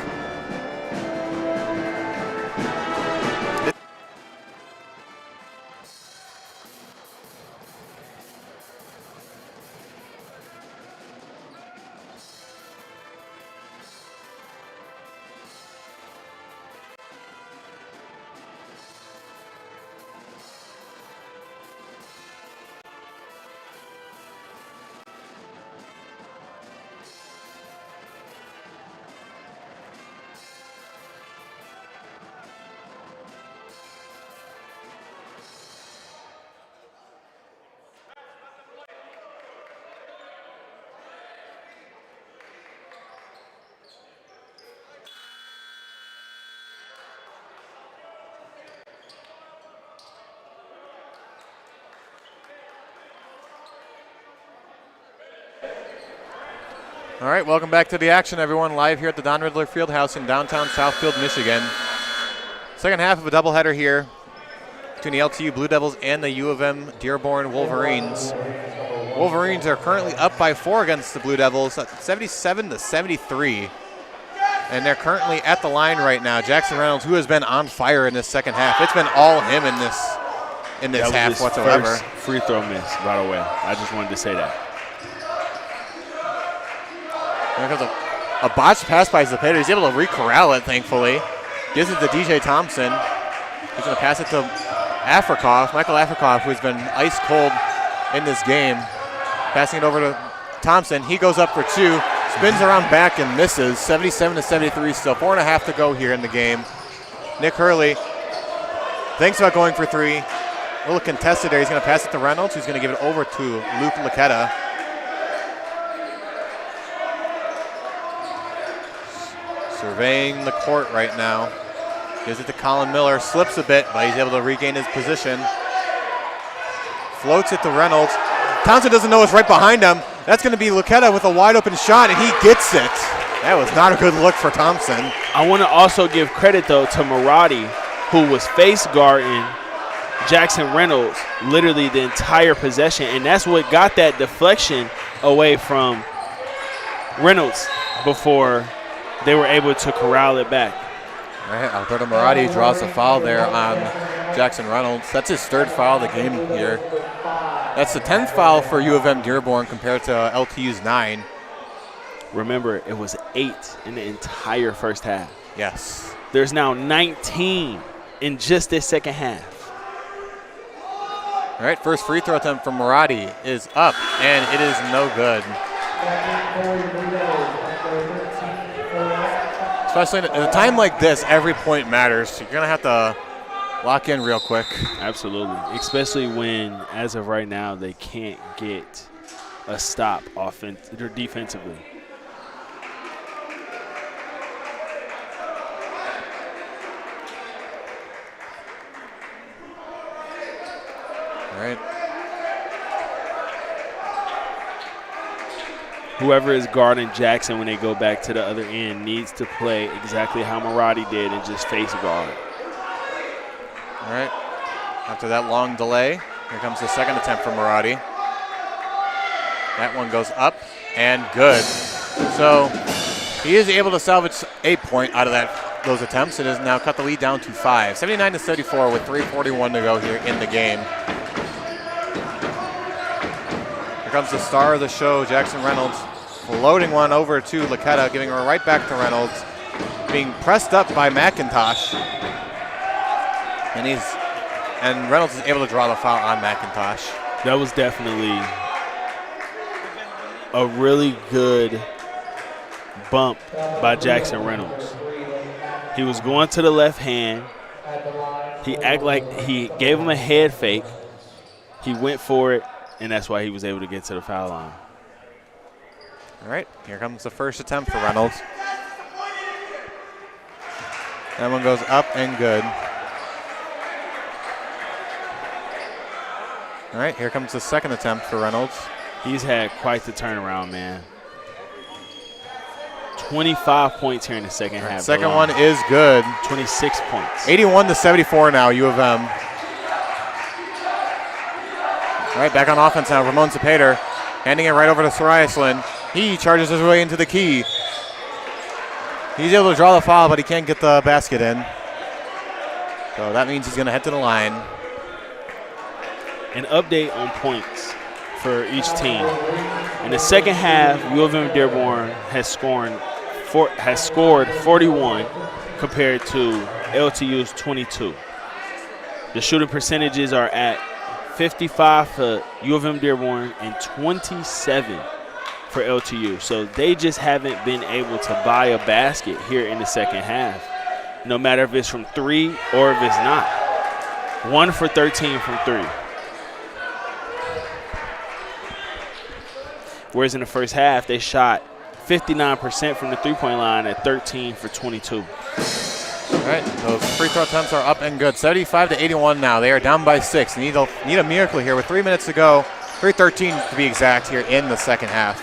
All right, welcome back to the action, everyone. Live here at the Don Riddler Fieldhouse in downtown Southfield, Michigan. Second half of a doubleheader here between the LTU Blue Devils and the U of M Dearborn Wolverines. Wolverines are currently up by 4 against the Blue Devils, 77-73. And they're currently at the line right now. Jackson Reynolds, who has been on fire in this second half. It's been all him in this half whatsoever. First free throw miss, by the way. I just wanted to say that. There's a botched pass by Zepeda. He's able to re-corral it, thankfully. Gives it to DJ Thompson. He's going to pass it to Michael Afrikoff, who's been ice cold in this game. Passing it over to Thompson. He goes up for 2. Spins around back and misses. 77-73 still. 4.5 to go here in the game. Nick Hurley thinks about going for 3. A little contested there. He's going to pass it to Reynolds, who's going to give it over to Luke Laquetta. Surveying the court right now. Gives it to Colin Miller. Slips a bit, but he's able to regain his position. Floats it to Reynolds. Thompson doesn't know what's right behind him. That's going to be Laquetta with a wide open shot, and he gets it. That was not a good look for Thompson. I want to also give credit, though, to Maradi, who was face guarding Jackson Reynolds literally the entire possession, and that's what got that deflection away from Reynolds before they were able to corral it back. All right, Alberto Maradi draws a foul there on Jackson Reynolds. That's his 3rd foul of the game here. That's the 10th foul for U of M Dearborn compared to LTU's 9. Remember, it was 8 in the entire first half. Yes. There's now 19 in just this second half. All right, first free throw attempt from Maradi is up, and it is no good. Especially in a time like this, every point matters. You're going to have to lock in real quick. Absolutely, especially when, as of right now, they can't get a stop defensively. All right. Whoever is guarding Jackson when they go back to the other end needs to play exactly how Maradi did and just face guard. All right. After that long delay, here comes the second attempt from Maradi. That one goes up and good. So he is able to salvage a point out of those attempts. It has now cut the lead down to 5. 79-34 with 3:41 to go here in the game. Here comes the star of the show, Jackson Reynolds, floating one over to Laquetta, giving her right back to Reynolds, being pressed up by McIntosh. And Reynolds is able to draw the foul on McIntosh. That was definitely a really good bump by Jackson Reynolds. He was going to the left hand. He acted like he gave him a head fake. He went for it, and that's why he was able to get to the foul line. All right, here comes the first attempt for Reynolds. That one goes up and good. All right, here comes the second attempt for Reynolds. He's had quite the turnaround, man. 25 points here in the second half. Second one is good. 26 points. 81-74 now, U of M. All right, back on offense now. Ramon Zepeda handing it right over to Sariaslin. He charges his way into the key. He's able to draw the foul, but he can't get the basket in. So that means he's going to head to the line. An update on points for each team. In the second half, U of M Dearborn has scored 41 compared to LTU's 22. The shooting percentages are at 55 for U of M Dearborn and 27 for LTU. So they just haven't been able to buy a basket here in the second half, no matter if it's from 3 or if it's not. 1 for 13 from 3. Whereas in the first half, they shot 59% from the three-point line at 13 for 22. All right, those free throw attempts are up and good. 75-81 now. They are down by 6. Need a miracle here with 3 minutes to go. 3:13 to be exact here in the second half.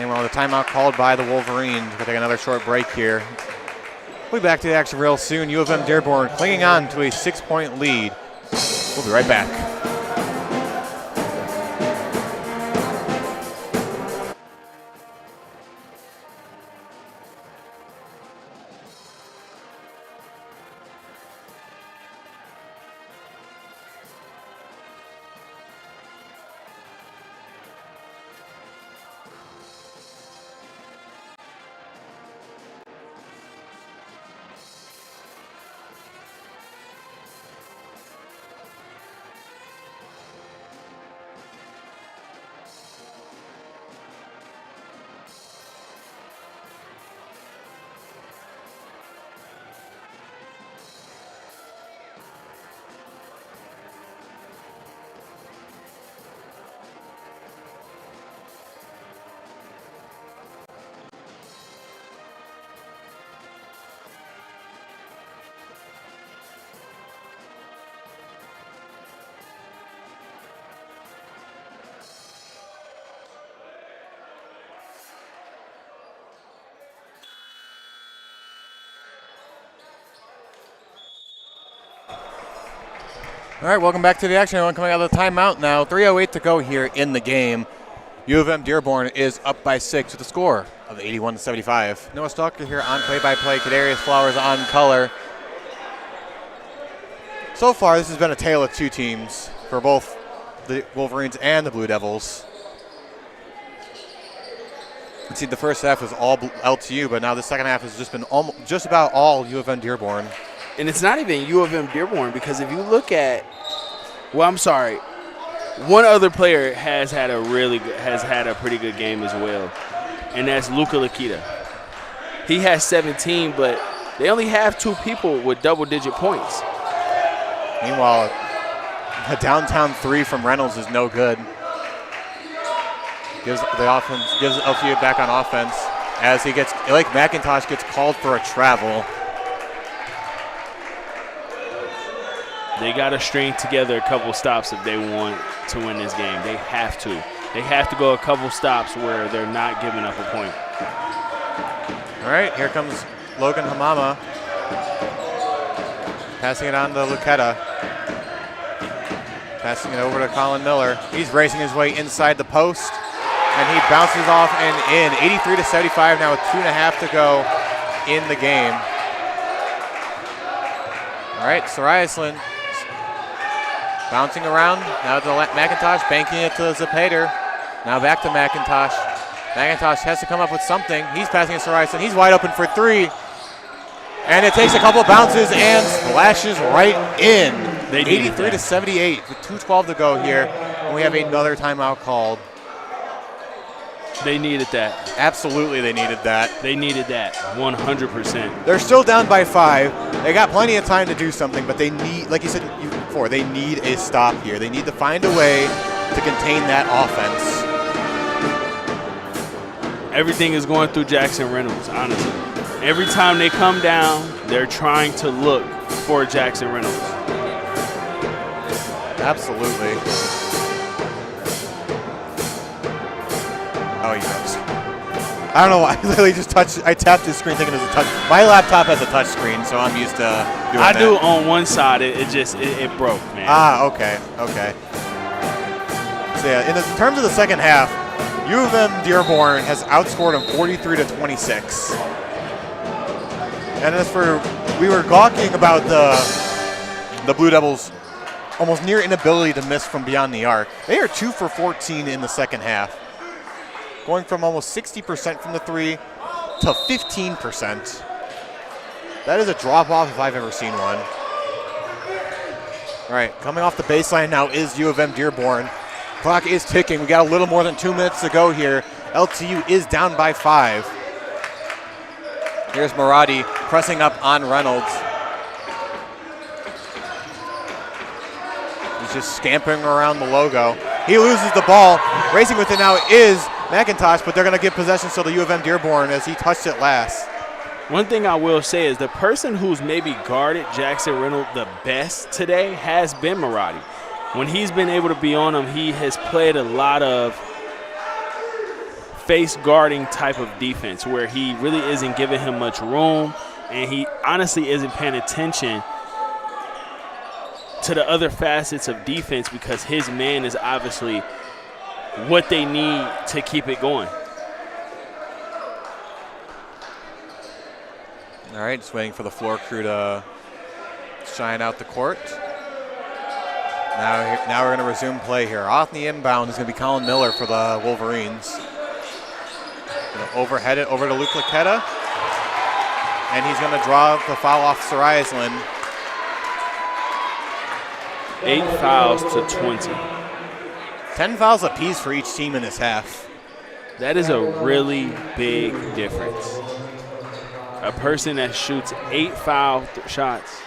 Meanwhile, the timeout called by the Wolverines. We'll take another short break here. We'll be back to the action real soon. U of M Dearborn clinging on to a 6-point lead. We'll be right back. All right, welcome back to the action. Everyone coming out of the timeout now. 3:08 to go here in the game. U of M Dearborn is up by 6 with a score of 81-75. Noah Stalker here on play-by-play. Kadarius Flowers on color. So far, this has been a tale of two teams for both the Wolverines and the Blue Devils. You see, the first half was all LTU, but now the second half has just been just about all U of M Dearborn. And it's not even U of M Dearborn, because if you look at, well, I'm sorry, one other player has had a pretty good game as well, and that's Luka Lakita. He has 17, but they only have 2 people with double-digit points. Meanwhile, a downtown 3 from Reynolds is no good. Gives LTU back on offense as McIntosh gets called for a travel. They got to string together a couple stops if they want to win this game. They have to. They have to go a couple stops where they're not giving up a point. All right, here comes Logan Hamama. Passing it on to Luqueta. Passing it over to Colin Miller. He's racing his way inside the post, and he bounces off and in. 83-75 now with 2.5 to go in the game. All right, Sariaslin bouncing around, now to McIntosh, banking it to Zapater. Now back to McIntosh. McIntosh has to come up with something. He's passing it to Sariaslin. He's wide open for 3. And it takes a couple bounces and splashes right in. 83-78 with 2:12 to go here. And we have another timeout called. They needed that. Absolutely, they needed that. They needed that, 100%. They're still down by 5. They got plenty of time to do something, but they need, like you said before, they need a stop here. They need to find a way to contain that offense. Everything is going through Jackson Reynolds, honestly. Every time they come down, they're trying to look for Jackson Reynolds. Absolutely. Oh, he goes. I don't know why. I literally just I tapped his screen thinking it was a touch. My laptop has a touch screen, so I'm used to doing that. I do on one side. It broke, man. Ah, okay. So yeah, in terms of the second half, U of M Dearborn has outscored them 43-26. And as for, we were gawking about the Blue Devils' almost near inability to miss from beyond the arc. They are 2 for 14 in the second half, going from almost 60% from the 3 to 15%. That is a drop-off if I've ever seen one. All right, coming off the baseline now is U of M Dearborn. Clock is ticking. We got a little more than 2 minutes to go here. LTU is down by 5. Here's Maradi pressing up on Reynolds. He's just scampering around the logo. He loses the ball. Racing with it now is McIntosh, but they're going to give possession still to U of M Dearborn as he touched it last. One thing I will say is the person who's maybe guarded Jackson Reynolds the best today has been Maradi. When he's been able to be on him, he has played a lot of face guarding type of defense where he really isn't giving him much room, and he honestly isn't paying attention to the other facets of defense because his man is obviously what they need to keep it going. All right, just waiting for the floor crew to shine out the court. Now we're going to resume play here. Off the inbound is going to be Colin Miller for the Wolverines. Gonna overhead it over to Luke Laquetta. And he's going to draw the foul off Sir Islin. 8 fouls to 20. 10 fouls apiece for each team in this half. That is a really big difference. A person that shoots 8 foul shots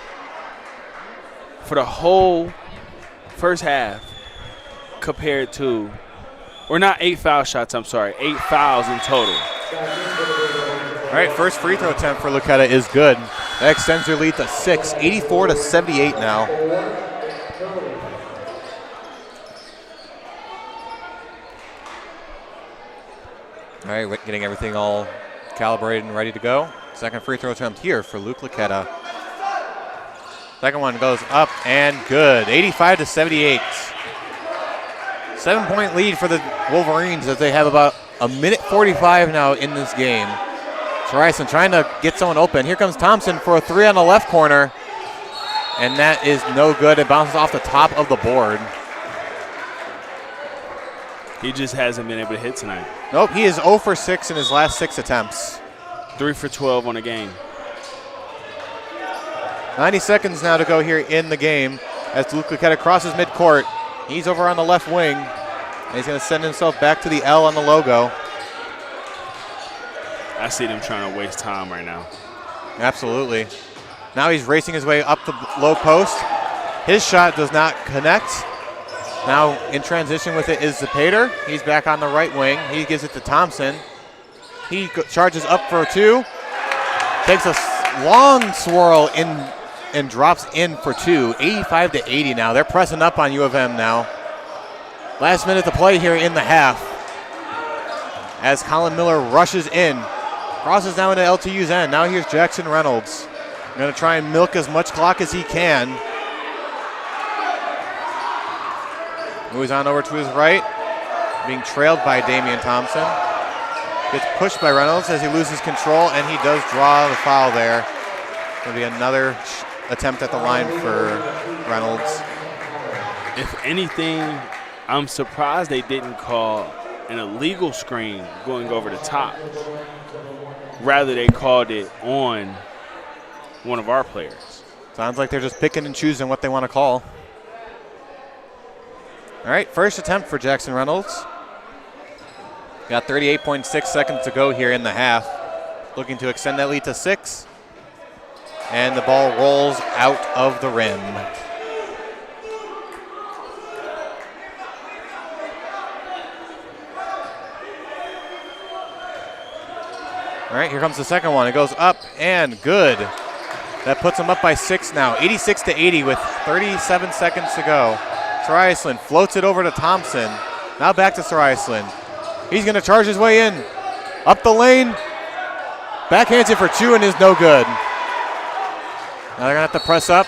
for the whole first half compared to, or not 8 foul shots, I'm sorry, 8 fouls in total. All right, first free throw attempt for Laquetta is good. That extends their lead to 6, 84-78 now. All right, getting everything all calibrated and ready to go. Second free throw attempt here for Luke Laquetta. Second one goes up and good, 85-78. 7-point lead for the Wolverines as they have about a minute 45 now in this game. Sir trying to get someone open. Here comes Thompson for a three on the left corner. And that is no good. It bounces off the top of the board. He just hasn't been able to hit tonight. Nope, he is 0 for 6 in his last 6 attempts. 3 for 12 on the game. 90 seconds now to go here in the game as Luke Laquetta crosses midcourt. He's over on the left wing, and he's going to send himself back to the L on the logo. I see them trying to waste time right now. Absolutely. Now he's racing his way up the low post. His shot does not connect. Now in transition with it is Zapater. He's back on the right wing. He gives it to Thompson. He charges up for 2. Takes a long swirl in and drops in for 2. 85-80 now. They're pressing up on U of M now. Last minute to play here in the half as Colin Miller rushes in. Crosses now into LTU's end. Now here's Jackson Reynolds. Going to try and milk as much clock as he can. Moves on over to his right. Being trailed by Damian Thompson. Gets pushed by Reynolds as he loses control, and he does draw the foul there. Going to be another attempt at the line for Reynolds. If anything, I'm surprised they didn't call an illegal screen going over the top. Rather, they called it on one of our players. Sounds like they're just picking and choosing what they want to call. All right, first attempt for Jackson Reynolds. Got 38.6 seconds to go here in the half. Looking to extend that lead to 6. And the ball rolls out of the rim. All right, here comes the second one. It goes up and good. That puts them up by 6 now, 86-80 with 37 seconds to go. Sir Islin floats it over to Thompson. Now back to Sir Islin. He's going to charge his way in. Up the lane. Backhands it for 2 and is no good. Now they're going to have to press up.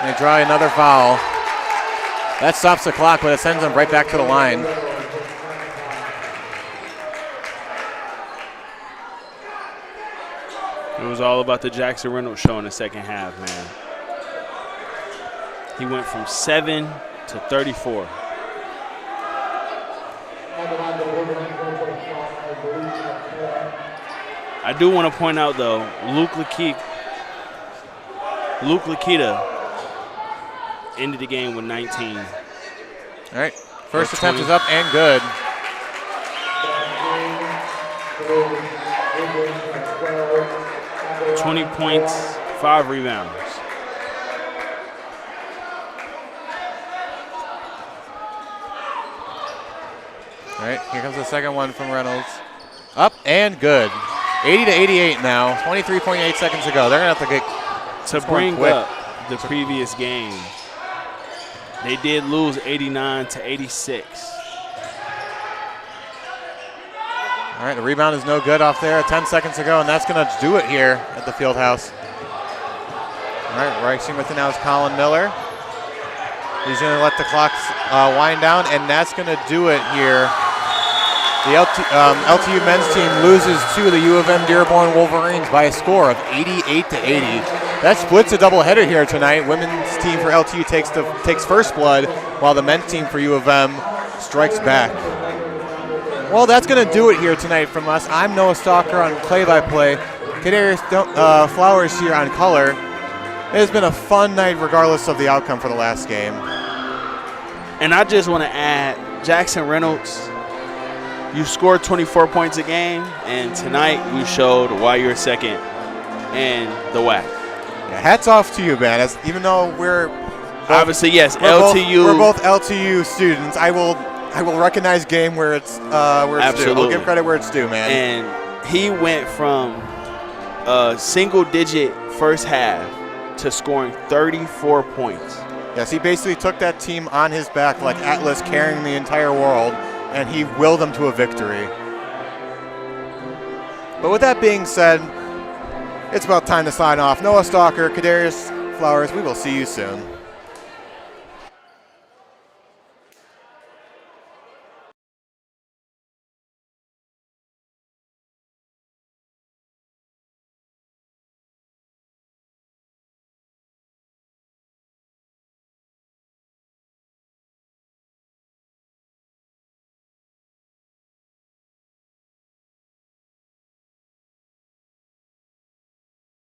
And they draw another foul. That stops the clock, but it sends them right back to the line. It was all about the Jackson Reynolds show in the second half, man. He went from 7 to 34. I do want to point out, though, Luke Laquetta ended the game with 19. All right, first attempt is up and good. $20 points, 5 rebounds. All right, here comes the second one from Reynolds. Up and good. 80-88 now, 23.8 seconds to go. They're going to have to get to bring up the previous game. They did lose 89-86. All right, the rebound is no good off there. 10 seconds to go, and that's going to do it here at the field house. All right, racing with it now is Colin Miller. He's going to let the clock wind down, and that's going to do it here. The LTU men's team loses to the U of M Dearborn Wolverines by a score of 88-80. That splits a doubleheader here tonight. Women's team for LTU takes first blood, while the men's team for U of M strikes back. Well, that's going to do it here tonight from us. I'm Noah Stalker on play-by-play. Kadarius Flowers here on color. It has been a fun night regardless of the outcome for the last game. And I just want to add, Jackson Reynolds, you scored 24 points a game, and tonight you showed why you're second in the WAC. Yeah, hats off to you, man. Even though we're obviously, yes, LTU. We're both LTU students. I will recognize game where it's due. I'll give credit where it's due, man. And he went from a single-digit first half to scoring 34 points. Yes, he basically took that team on his back like Atlas carrying the entire world, and he willed them to a victory. But with that being said, it's about time to sign off. Noah Stalker, Kadarius Flowers, we will see you soon.